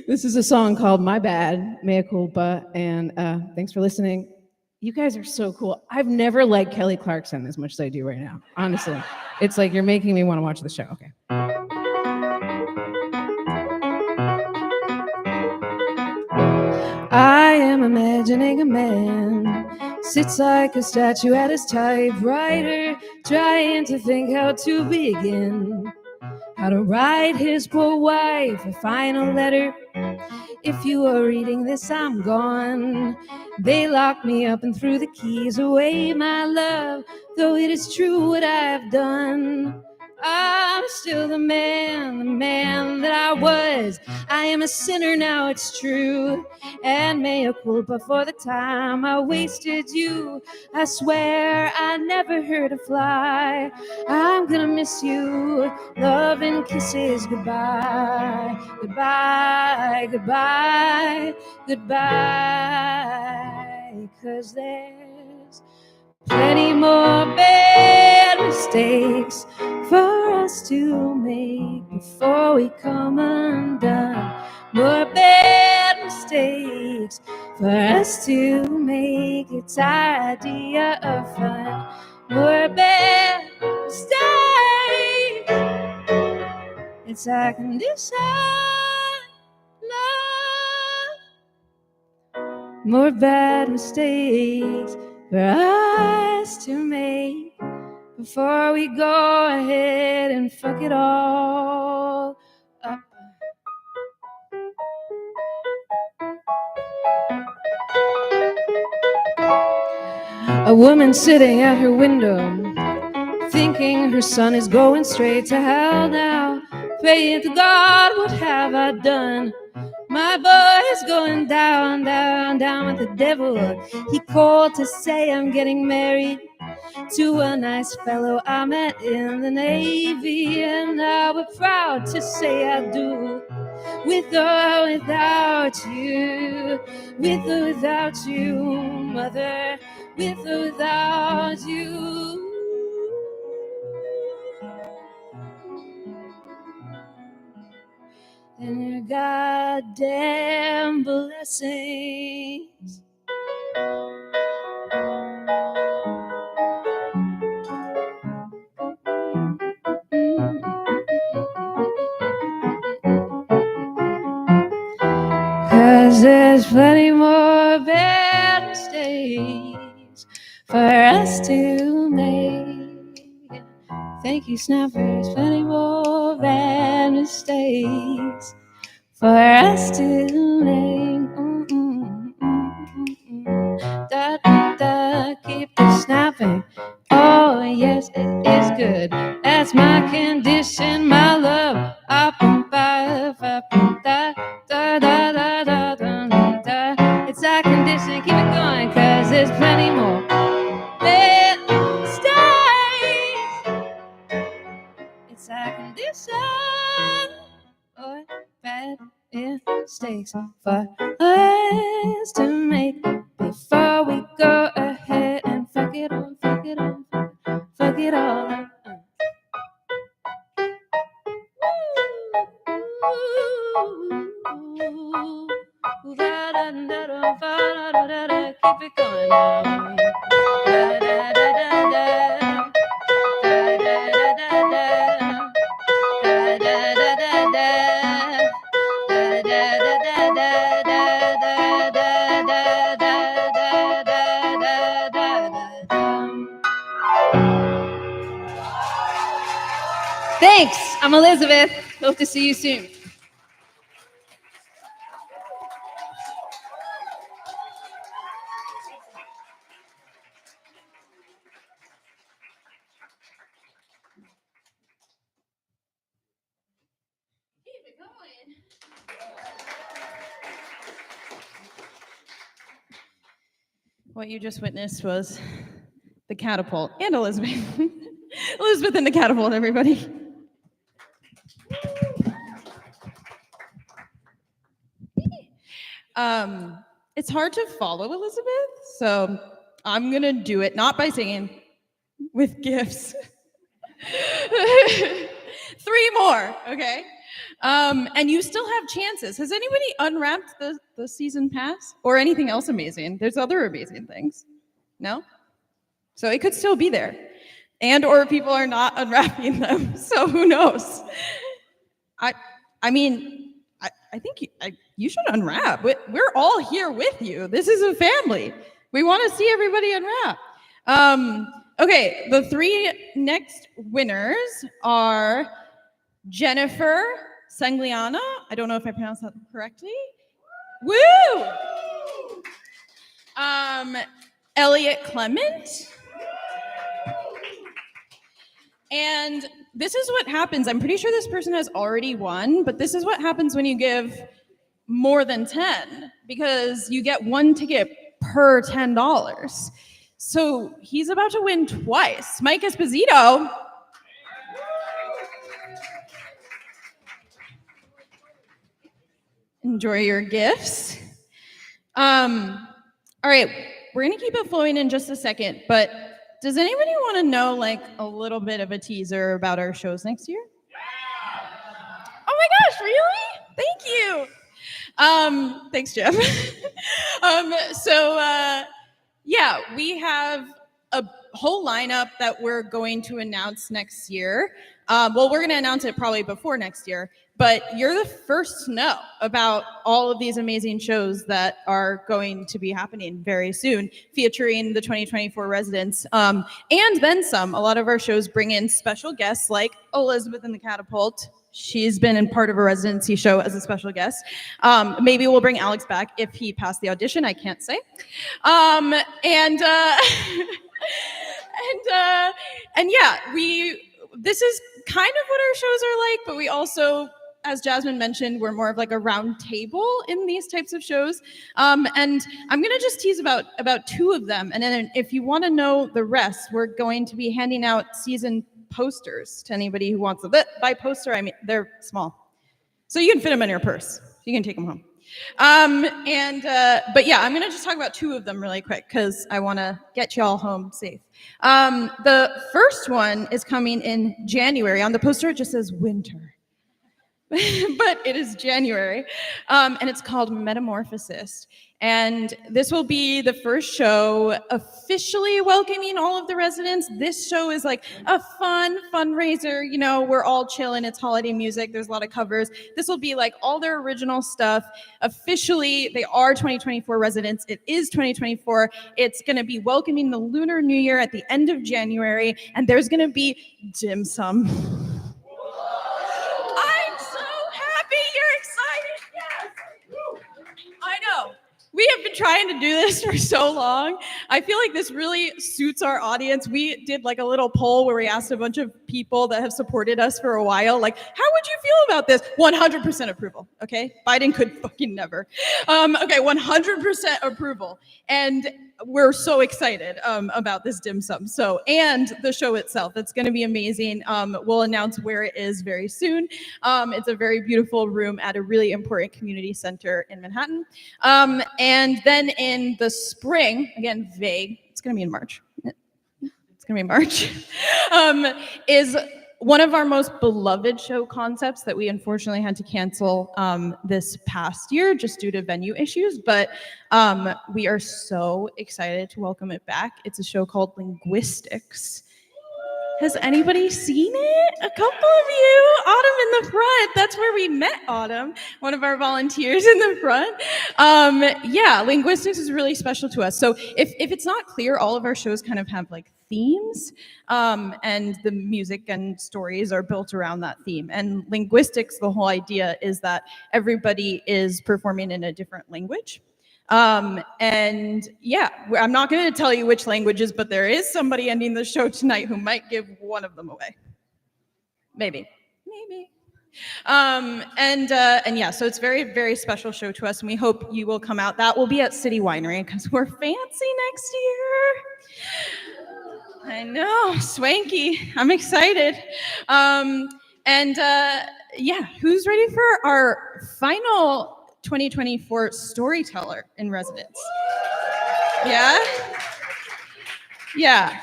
This is a song called My Bad, Mea Culpa, and thanks for listening. You guys are so cool. I've never liked Kelly Clarkson as much as I do right now. Honestly, it's like you're making me want to watch the show. Okay. I am imagining a man sits like a statue at his typewriter, trying to think how to begin, how to write his poor wife a final letter. If you are reading this, I'm gone. They locked me up and threw the keys away, my love. Though it is true what I have done, I'm still the man that I was. I am a sinner now, it's true, and mea culpa for the time I wasted you. I swear I never hurt a fly. I'm gonna miss you. Love and kisses, goodbye, goodbye, goodbye, goodbye. 'Cause there's plenty more bad mistakes for us to make before we come undone. More bad mistakes for us to make. It's our idea of fun. More bad mistakes. It's our condition, love. More bad mistakes for us to make before we go ahead and fuck it all up. A woman sitting at her window, thinking her son is going straight to hell now. Praying to God, what have I done? My boy is going down, down, down with the devil. He called to say I'm getting married to a nice fellow I met in the Navy, and I was proud to say I do. With or without you, with or without you, mother, with or without you. And your goddamn blessings. Cause there's plenty more bad mistakes for us to make. Thank you, Snappers. Plenty more bad mistakes for us to make. Da, da, da, keep it snapping. Oh, yes, it is good. That's my condition, my love. Up, da, da, da, da, da, da, da. It's our condition, keep it going, cause there's plenty more bad mistakes. It's our condition, or bad mistakes for us to make before we go ahead and fuck it all, fuck it all, fuck it all up. Keep it going now. Thanks. I'm Elizabeth. Hope to see you soon. What you just witnessed was the Catapult and Elizabeth. Elizabeth and the Catapult, everybody. It's hard to follow Elizabeth, so I'm gonna do it not by singing, with gifts. 3 more, okay? And you still have chances. Has anybody unwrapped the season pass or anything else amazing? There's other amazing things. No? So it could still be there. And or people are not unwrapping them, so who knows? I mean, I think you should unwrap. We're all here with you. This is a family. We want to see everybody unwrap. Okay, the 3 next winners are Jennifer Sangliana. I don't know if I pronounced that correctly. Woo! Elliot Clement. And this is what happens. I'm pretty sure this person has already won, but this is what happens when you give more than 10, because you get 1 ticket per $10. So he's about to win twice. Mike Esposito. Enjoy your gifts. All right, we're gonna keep it flowing in just a second, but does anybody want to know like a little bit of a teaser about our shows next year? Yeah. Oh my gosh, really? Thank you. Thanks, Jeff. Yeah, we have a whole lineup that we're going to announce next year. Well, we're going to announce it probably before next year, but you're the first to know about all of these amazing shows that are going to be happening very soon, featuring the 2024 residents, and then some. A lot of our shows bring in special guests like Elizabeth in the Catapult. She's been in part of a residency show as a special guest. Maybe we'll bring Alex back if he passed the audition. I can't say. And yeah, this is kind of what our shows are like, but we also, as Jasmine mentioned, we're more of like a round table in these types of shows. And I'm gonna just tease about 2 of them. And then if you wanna know the rest, we're going to be handing out season posters to anybody who wants them. But by poster, I mean, they're small. So you can fit them in your purse. You can take them home. But yeah, I'm gonna just talk about 2 of them really quick because I wanna get you all home safe. The first one is coming in January. On the poster, it just says winter. But it is January, and it's called Metamorphosis. And this will be the first show officially welcoming all of the residents. This show is like a fun fundraiser. You know, we're all chilling. It's holiday music. There's a lot of covers. This will be like all their original stuff. Officially, they are 2024 residents. It is 2024. It's going to be welcoming the Lunar New Year at the end of January, and there's going to be dim sum. I know. We have been trying to do this for so long. I feel like this really suits our audience. We did like a little poll where we asked a bunch of people that have supported us for a while, like, how would you feel about this? 100% approval, okay? Biden could fucking never. Okay, 100% approval. And we're so excited about this dim sum. So, and the show itself, it's gonna be amazing. We'll announce where it is very soon. It's a very beautiful room at a really important community center in Manhattan. And then in the spring, again, vague, it's gonna be in March. It's gonna be in March, is one of our most beloved show concepts that we unfortunately had to cancel this past year just due to venue issues, but we are so excited to welcome it back. It's a show called Linguistics. Has anybody seen it? A couple of you. Autumn in the front. That's where we met Autumn, one of our volunteers in the front. Yeah, Linguistics is really special to us. So if it's not clear, all of our shows kind of have like themes, and the music and stories are built around that theme. And Linguistics, the whole idea is that everybody is performing in a different language. And yeah, I'm not going to tell you which languages, but there is somebody ending the show tonight who might give one of them away. Maybe. And yeah, so it's a very, very special show to us, and we hope you will come out. That will be at City Winery because we're fancy next year. I know, swanky. I'm excited. Yeah, who's ready for our final 2024 storyteller in residence? Yeah? Yeah.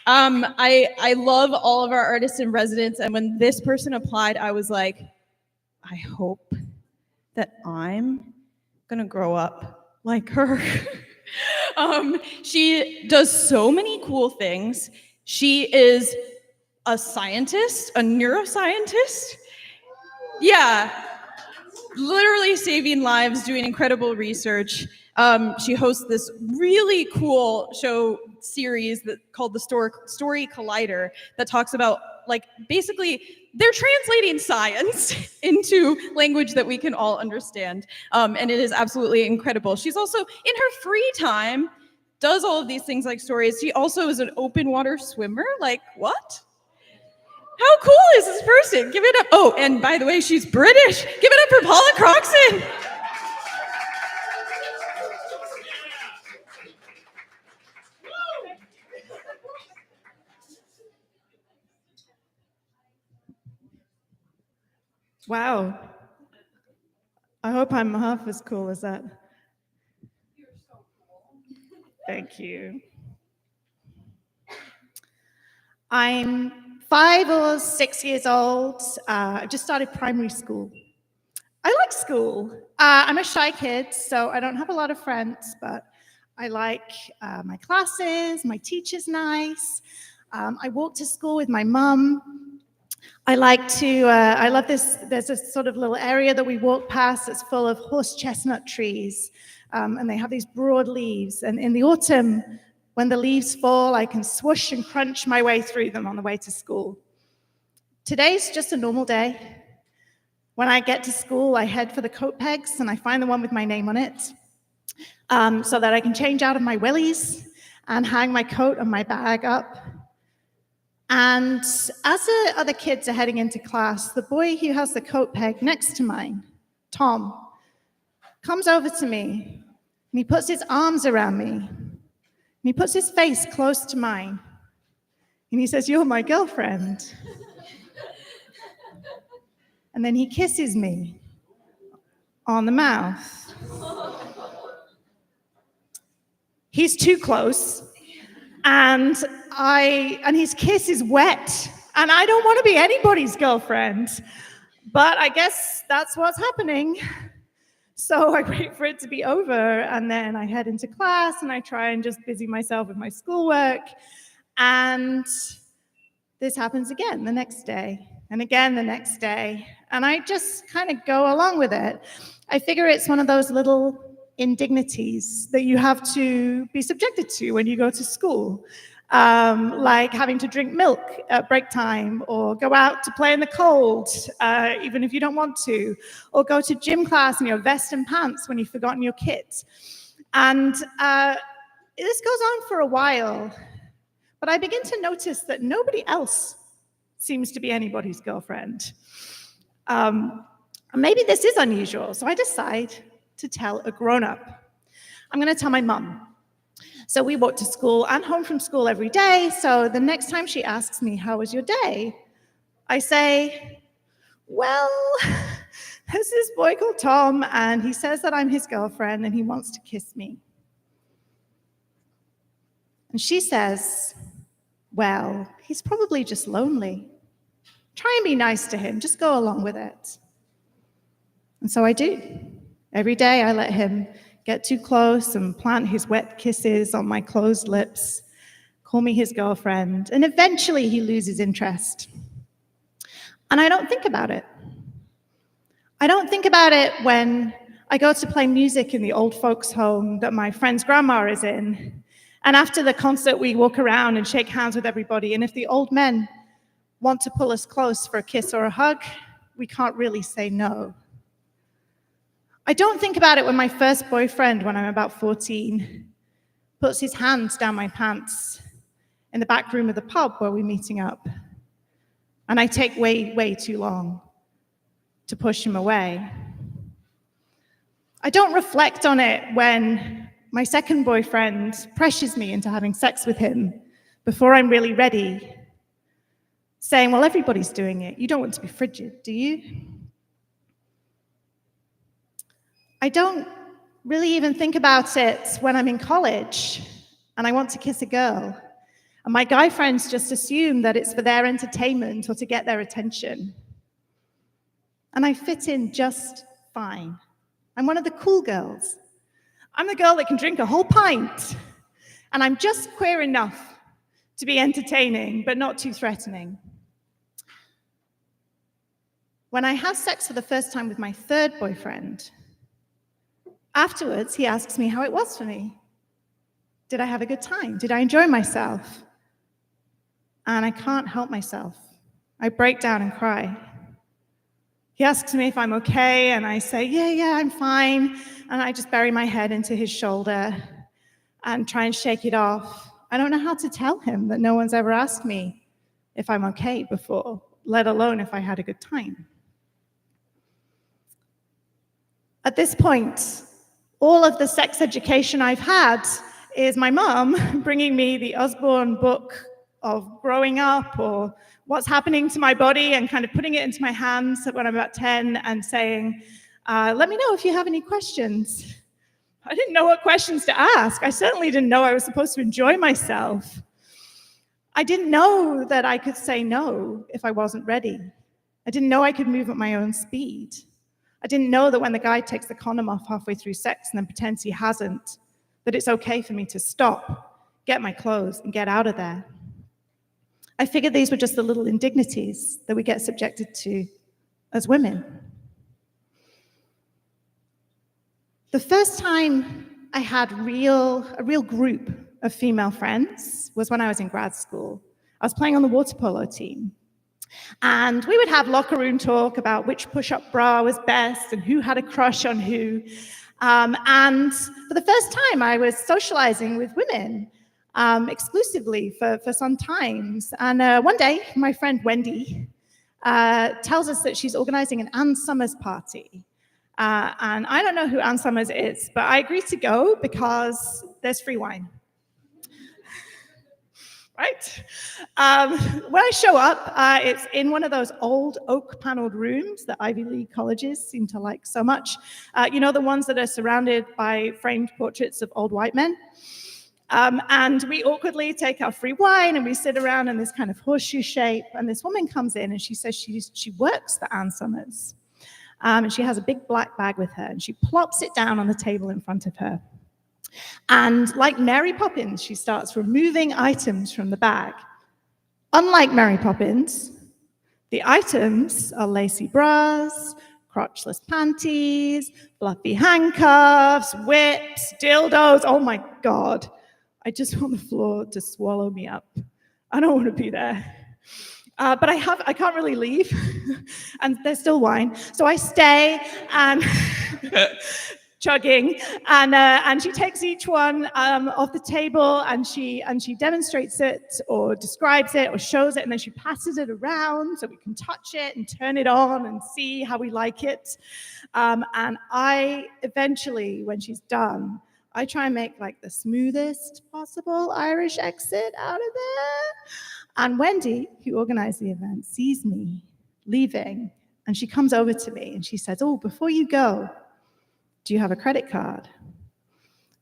I love all of our artists in residence, and when this person applied, I was like, I hope that I'm gonna grow up like her. She does so many cool things. She is a scientist, a neuroscientist. Yeah, literally saving lives, doing incredible research. She hosts this really cool show series called the Story Collider that talks about, like, basically they're translating science into language that we can all understand. And it is absolutely incredible. She's also, in her free time, does all of these things like stories. She also is an open water swimmer. Like, what? How cool is this person? Give it up. Oh, and by the way, she's British. Give it up for Paula Croxson. Wow. I hope I'm half as cool as that. You're so cool. Thank you. I'm 5 or 6 years old. I just started primary school. I like school. I'm a shy kid, so I don't have a lot of friends, but I like my classes, my teacher's nice. I walk to school with my mum. I love this, there's a sort of little area that we walk past that's full of horse chestnut trees, and they have these broad leaves. And in the autumn, when the leaves fall, I can swoosh and crunch my way through them on the way to school. Today's just a normal day. When I get to school, I head for the coat pegs, and I find the one with my name on it, so that I can change out of my wellies and hang my coat and my bag up. And as the other kids are heading into class, the boy who has the coat peg next to mine, Tom, comes over to me, and he puts his arms around me, and he puts his face close to mine, and he says, "You're my girlfriend." And then he kisses me on the mouth. He's too close, and his kiss is wet, and I don't want to be anybody's girlfriend, but I guess that's what's happening. So I wait for it to be over, and then I head into class, and I try and just busy myself with my schoolwork, and this happens again the next day, and again the next day, and I just kind of go along with it. I figure it's one of those little indignities that you have to be subjected to when you go to school. Like having to drink milk at break time, or go out to play in the cold, even if you don't want to, or go to gym class in your vest and pants when you've forgotten your kit. And this goes on for a while, but I begin to notice that nobody else seems to be anybody's girlfriend. Maybe this is unusual, so I decide to tell a grown-up. I'm going to tell my mum. So we walk to school and home from school every day, so the next time she asks me, "How was your day?" I say, "Well, there's this boy called Tom, and he says that I'm his girlfriend, and he wants to kiss me." And she says, "Well, he's probably just lonely. Try and be nice to him, just go along with it." And so I do. Every day I let him get too close and plant his wet kisses on my closed lips, call me his girlfriend, and eventually he loses interest. And I don't think about it. I don't think about it when I go to play music in the old folks' home that my friend's grandma is in. And after the concert, we walk around and shake hands with everybody. And if the old men want to pull us close for a kiss or a hug, we can't really say no. I don't think about it when my first boyfriend, when I'm about 14, puts his hands down my pants in the back room of the pub where we're meeting up. And I take way, way too long to push him away. I don't reflect on it when my second boyfriend pressures me into having sex with him before I'm really ready, saying, "Well, everybody's doing it. You don't want to be frigid, do you?" I don't really even think about it when I'm in college and I want to kiss a girl, and my guy friends just assume that it's for their entertainment or to get their attention. And I fit in just fine. I'm one of the cool girls. I'm the girl that can drink a whole pint And I'm just queer enough to be entertaining, but not too threatening. When I have sex for the first time with my third boyfriend, afterwards he asks me how it was for me. Did I have a good time? Did I enjoy myself? And I can't help myself. I break down and cry. He asks me if I'm okay, and I say, yeah, I'm fine. And I just bury my head into his shoulder and try and shake it off. I don't know how to tell him that no one's ever asked me if I'm okay before, let alone if I had a good time. At this point, all of the sex education I've had is my mom bringing me the Osborne book of growing up or what's happening to my body and kind of putting it into my hands when I'm about 10 and saying, let me know if you have any questions. I didn't know what questions to ask. I certainly didn't know I was supposed to enjoy myself. I didn't know that I could say no if I wasn't ready. I didn't know I could move at my own speed. I didn't know that when the guy takes the condom off halfway through sex and then pretends he hasn't, that it's okay for me to stop, get my clothes, and get out of there. I figured these were just the little indignities that we get subjected to as women. The first time I had a real group of female friends was when I was in grad school. I was playing on the water polo team. And we would have locker room talk about which push-up bra was best and who had a crush on who. And for the first time, I was socializing with women exclusively for some times. And one day, my friend Wendy tells us that she's organizing an Ann Summers party. And I don't know who Ann Summers is, but I agreed to go because there's free wine. Right? When I show up, it's in one of those old oak-paneled rooms that Ivy League colleges seem to like so much. You know, the ones that are surrounded by framed portraits of old white men? And we awkwardly take our free wine and we sit around in this kind of horseshoe shape. And this woman comes in and she says she works for Ann Summers. And she has a big black bag with her and she plops it down on the table in front of her. And like Mary Poppins, she starts removing items from the bag. Unlike Mary Poppins, the items are lacy bras, crotchless panties, fluffy handcuffs, whips, dildos. Oh my God. I just want the floor to swallow me up. I don't want to be there. But I can't really leave. And there's still wine. So I stay and chugging, and she takes each one off the table and she demonstrates it or describes it or shows it, and then she passes it around so we can touch it and turn it on and see how we like it. And I eventually, when she's done, I try and make like the smoothest possible Irish exit out of there. And Wendy, who organized the event, sees me leaving, and she comes over to me and she says, "Oh, before you go, do you have a credit card?"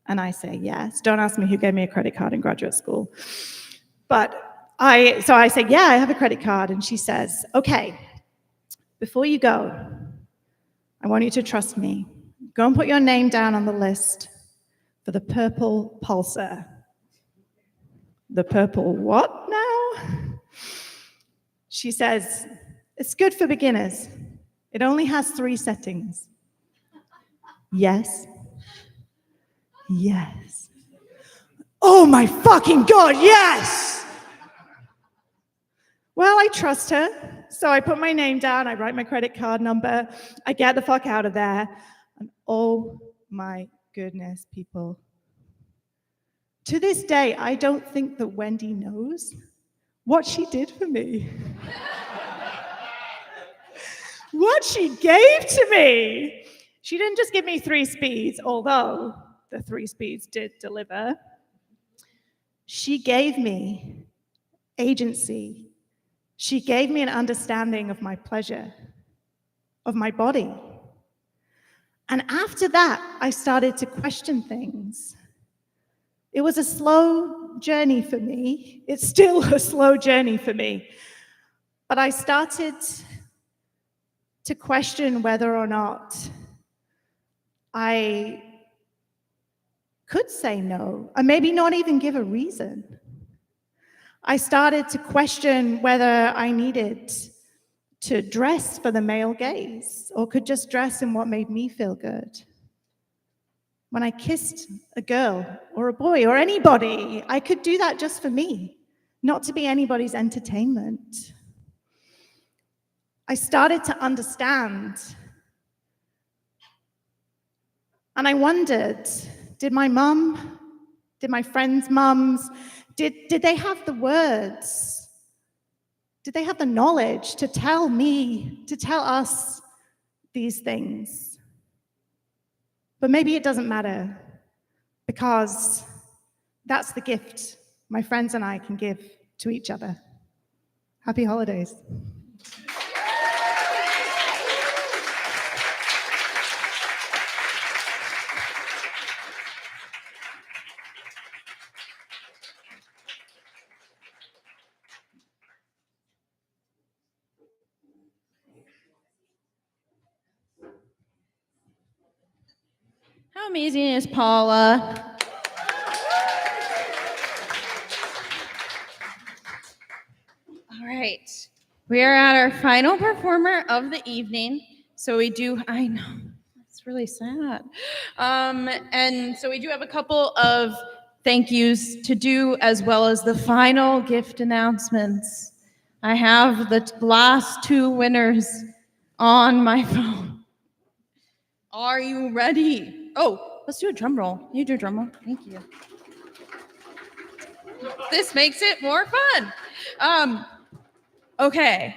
And I say, yes. Don't ask me who gave me a credit card in graduate school. But I say, yeah, I have a credit card. And she says, okay, before you go, I want you to trust me. Go and put your name down on the list for the purple pulsar. The purple what now? She says, it's good for beginners. It only has 3 settings. Yes. Yes. Oh my fucking God, yes! Well, I trust her. So I put my name down, I write my credit card number, I get the fuck out of there. And oh my goodness, people. To this day, I don't think that Wendy knows what she did for me. What she gave to me. She didn't just give me 3 speeds, although the 3 speeds did deliver. She gave me agency. She gave me an understanding of my pleasure, of my body. And after that, I started to question things. It was a slow journey for me. It's still a slow journey for me. But I started to question whether or not I could say no, and maybe not even give a reason. I started to question whether I needed to dress for the male gaze or could just dress in what made me feel good. When I kissed a girl or a boy or anybody, I could do that just for me, not to be anybody's entertainment. I started to understand. And I wondered, did my mum, did my friends' mums, did they have the words? Did they have the knowledge to tell me, to tell us these things? But maybe it doesn't matter, because that's the gift my friends and I can give to each other. Happy holidays. How amazing is Paula? All right, we are at our final performer of the evening. So we do, I know, it's really sad. And so we do have a couple of thank yous to do, as well as the final gift announcements. I have the last two winners on my phone. Are you ready? Oh, let's do a drum roll. You do a drum roll. Thank you. This makes it more fun. Okay.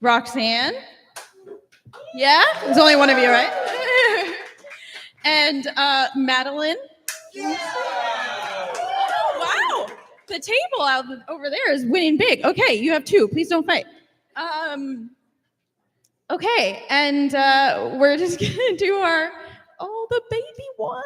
Roxanne. Yeah? There's only one of you, right? And Madeline. Oh, wow. The table out over there is winning big. Okay, you have two. Please don't fight. Okay, and we're just gonna do the baby one.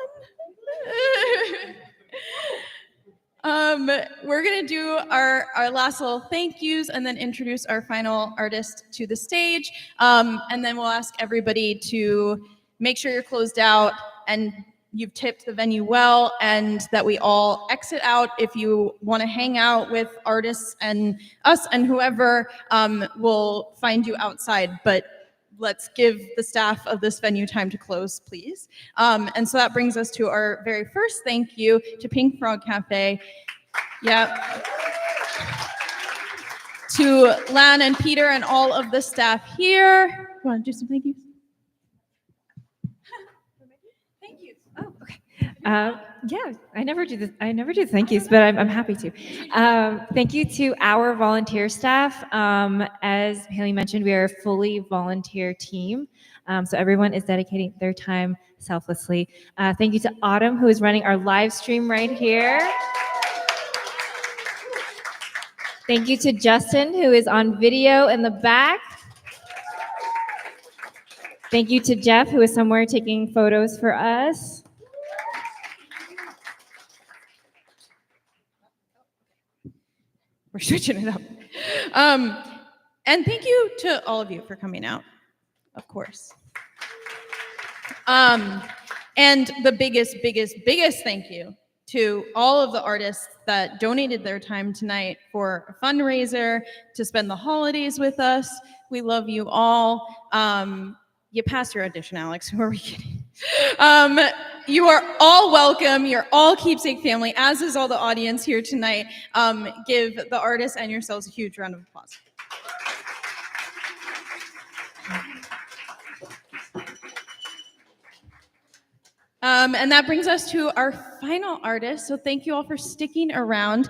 We're gonna do our last little thank yous and then introduce our final artist to the stage. And then we'll ask everybody to make sure you're closed out and you've tipped the venue well, and that we all exit out. If you want to hang out with artists and us and whoever, we'll find you outside. But let's give the staff of this venue time to close, please. And so that brings us to our very first thank you to pinkFROG Cafe. Yep. To Lan and Peter and all of the staff here. You want to do some thank yous? Thank you. Oh, okay. Yeah, I never do thank yous, but I'm happy to. Thank you to our volunteer staff. As Haley mentioned, we are a fully volunteer team. So everyone is dedicating their time selflessly. Thank you to Autumn, who is running our live stream right here. Thank you to Justin, who is on video in the back. Thank you to Jeff, who is somewhere taking photos for us. We're switching it up. And thank you to all of you for coming out, of course. And the biggest thank you to all of the artists that donated their time tonight for a fundraiser to spend the holidays with us. We love you all. You passed your audition, Alex. Who are we kidding? You are all welcome. You're all Keepsake family, as is all the audience here tonight. Give the artists and yourselves a huge round of applause. And that brings us to our final artist. So thank you all for sticking around.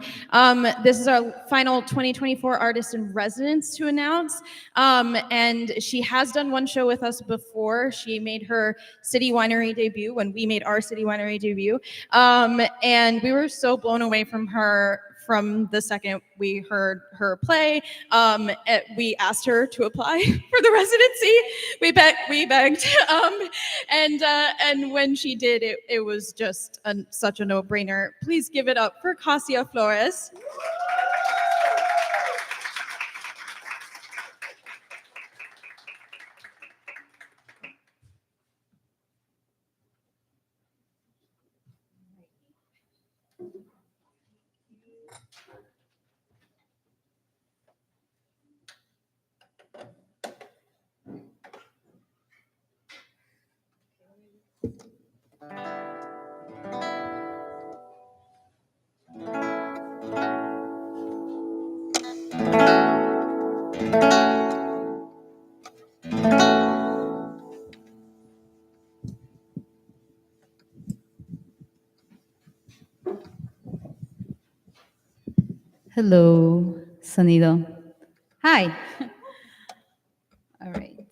This is our final 2024 artist in residence to announce. And she has done one show with us before. She made her City Winery debut when we made our City Winery debut. And we were so blown away from her from the second we heard her play. We asked her to apply for the residency. We begged. And when she did, it was just such a no-brainer. Please give it up for Kacia Flórez. Hello, sonido. Hi. All right.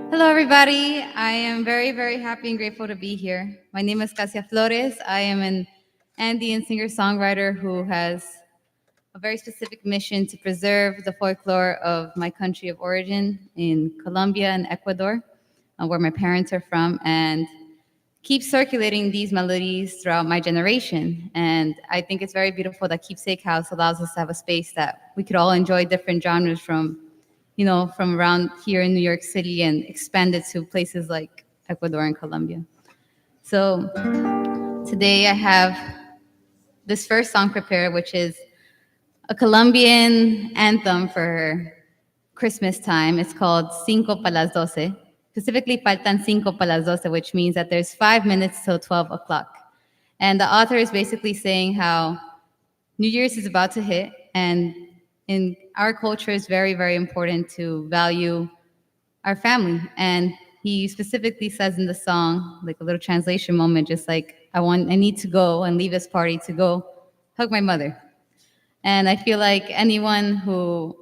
Hello, everybody. I am very, very happy and grateful to be here. My name is Kacia Flórez. I am an Andean singer-songwriter who has a very specific mission to preserve the folklore of my country of origin in Colombia and Ecuador, where my parents are from, and keep circulating these melodies throughout my generation. And I think it's very beautiful that Keepsake House allows us to have a space that we could all enjoy different genres from, from around here in New York City and expand it to places like Ecuador and Colombia. So today I have this first song prepared, which is a Colombian anthem for Christmas time. It's called Cinco pa las 12. Specifically, faltan cinco pa las 12, which means that there's 5 minutes till 12 o'clock. And the author is basically saying how New Year's is about to hit, and in our culture, it's very, very important to value our family. And he specifically says in the song, like a little translation moment, just like, I need to go and leave this party to go hug my mother. And I feel like anyone who,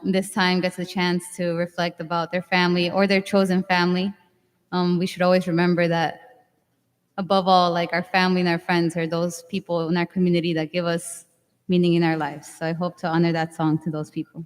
this time gets a chance to reflect about their family or their chosen family, we should always remember that above all, like our family and our friends are those people in our community that give us meaning in our lives. So I hope to honor that song to those people.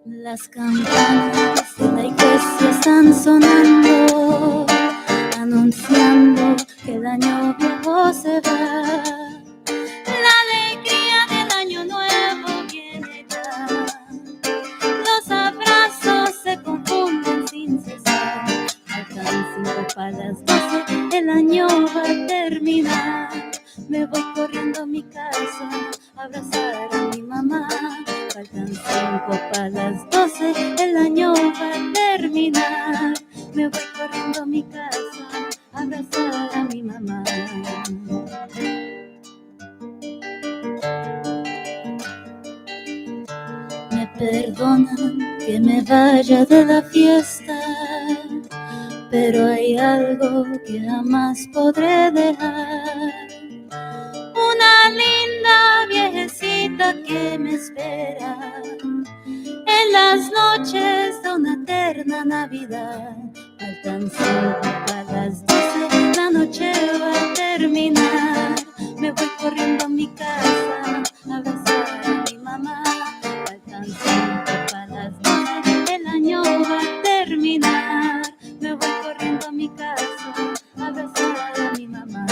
Las campanas de la iglesia están sonando, anunciando que el año viejo se va. La alegría del año nuevo viene ya. Los abrazos se confunden sin cesar. Faltan 5 para las 12, el año va a terminar. Me voy corriendo a mi casa a abrazar a mi mamá. Faltan 5 para las 12, el año va a terminar. Me voy corriendo a mi casa a abrazar a mi mamá. Me perdonan que me vaya de la fiesta, pero hay algo que jamás podré dejar. Una linda viejecita que me espera en las noches de una eterna Navidad. Faltan 5 para las 12, la noche va a terminar. Me voy corriendo a mi casa a abrazar a mi mamá. Faltan 5 para las 12, el año va a terminar. Me voy corriendo a mi casa a abrazar a mi mamá.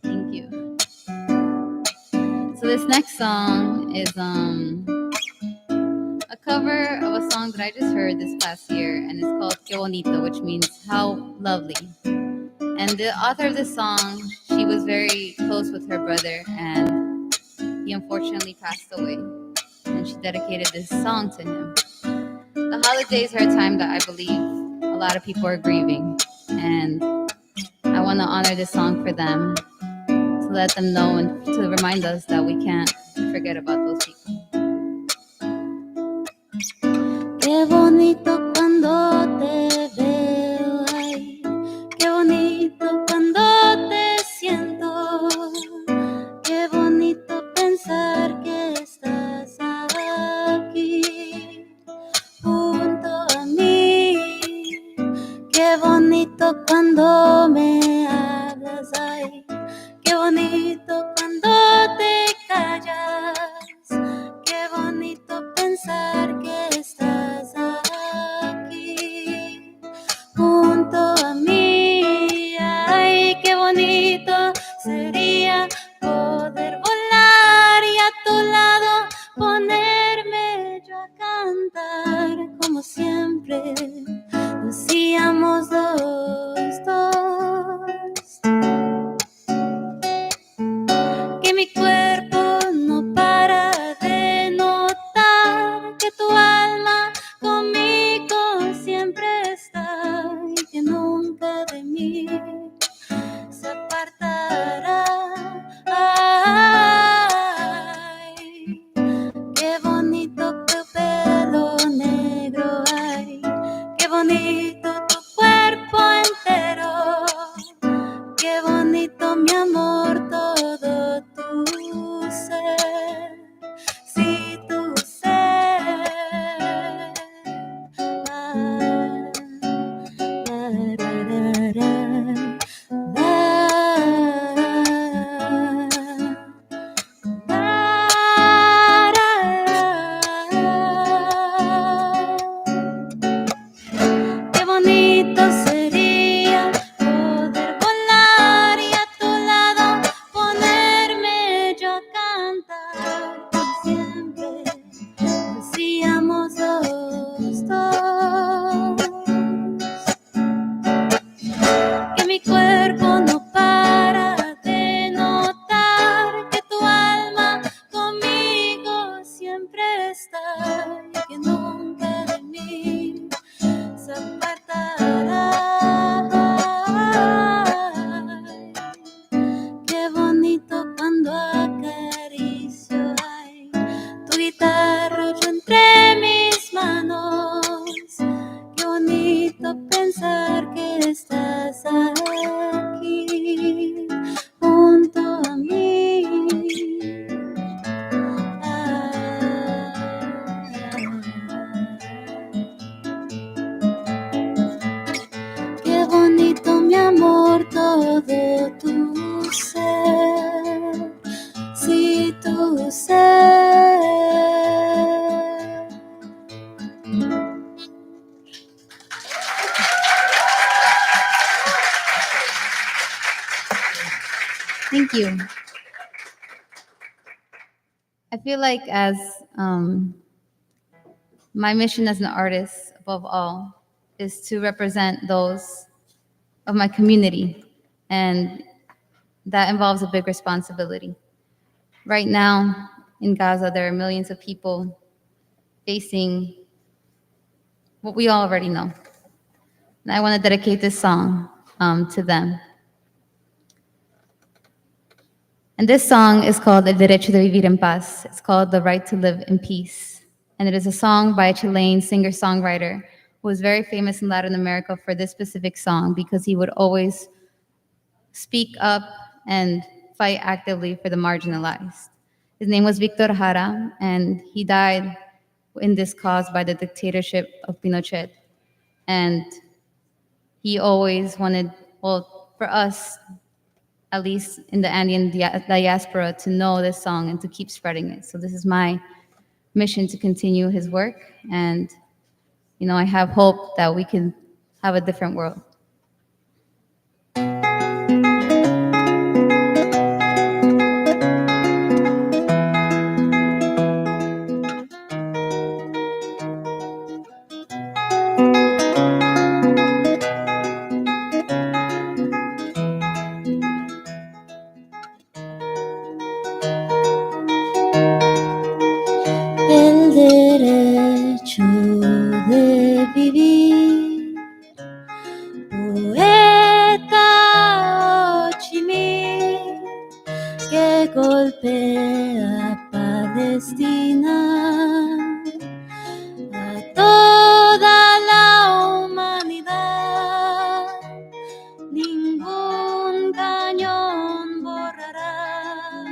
Thank you. So this next song is a cover of a song that I just heard this past year, and it's called Que Bonito, which means how lovely. And the author of this song, she was very close with her brother, and he unfortunately passed away. And she dedicated this song to him. The holidays are a time that I believe a lot of people are grieving, and I want to honor this song for them, to let them know and to remind us that we can't forget about those people. Qué bonito cuando te veo, ay, qué bonito cuando te siento, qué bonito pensar que estás aquí junto a mí, qué bonito cuando me hablas, ay, qué bonito cuando te callas, qué bonito pensar que estás Thank you. I feel like as my mission as an artist, above all, is to represent those of my community, and that involves a big responsibility. Right now in Gaza, there are millions of people facing what we all already know. And I want to dedicate this song to them. And this song is called El Derecho de Vivir en Paz. It's called The Right to Live in Peace. And it is a song by a Chilean singer-songwriter who was very famous in Latin America for this specific song because he would always speak up and fight actively for the marginalized. His name was Victor Jara, and he died in this cause by the dictatorship of Pinochet. And he always wanted, well, for us, at least in the Andean diaspora, to know this song and to keep spreading it. So this is my mission, to continue his work. And, you know, I have hope that we can have a different world. El derecho de vivir, poeta Ho Chi Minh, que golpea Palestina, a toda la humanidad, ningún cañón borrará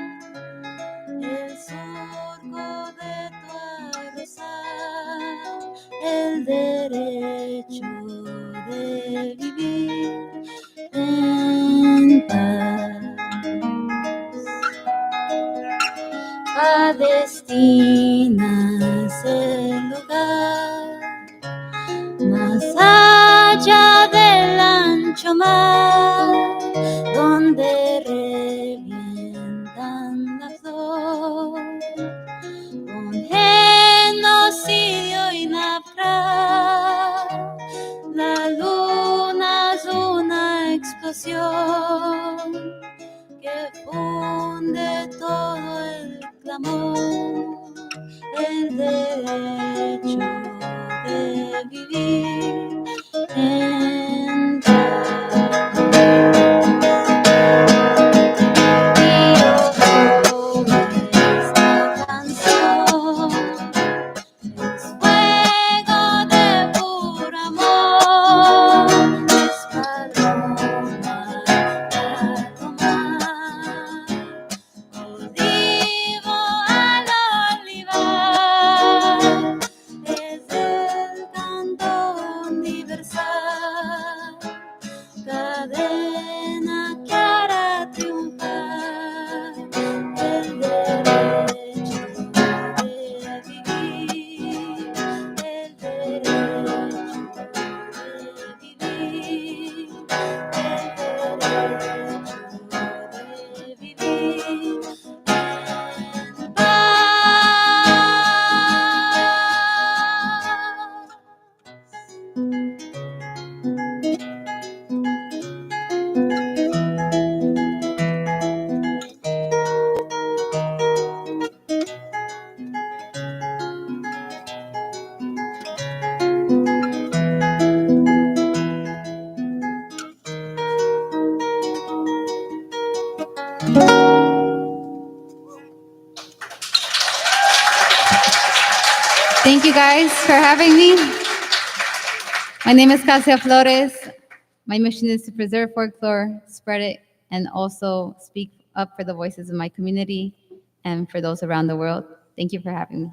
el surco de tu arrozal, el derecho de vivir en paz. Palestina es el lugar más allá del ancho mar, donde revientan la flor, un genocidio inafra. La luna es una explosión que funde todo el clamor, el derecho de vivir en paz. Y oigo esta canción, es fuego de puro amor, es paloma para tomar, olivo al olivar, es el canto universal, cadena que hará triunfar el derecho de vivir, el derecho de vivir, el derecho de vivir en paz. Thank you guys for having me. My name is Kacia Flórez. My mission is to preserve folklore, spread it, and also speak up for the voices of my community and for those around the world. Thank you for having me.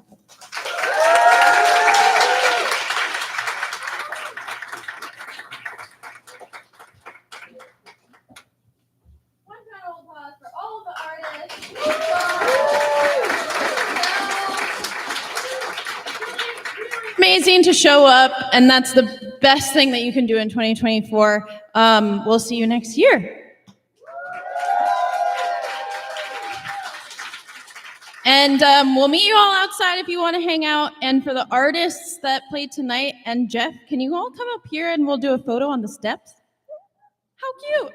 One round of applause for all of the artists. Amazing to show up, and that's the best thing that you can do in 2024. We'll see you next year. And we'll meet you all outside if you want to hang out. And for the artists that played tonight, and Jeff, can you all come up here and we'll do a photo on the steps? How cute.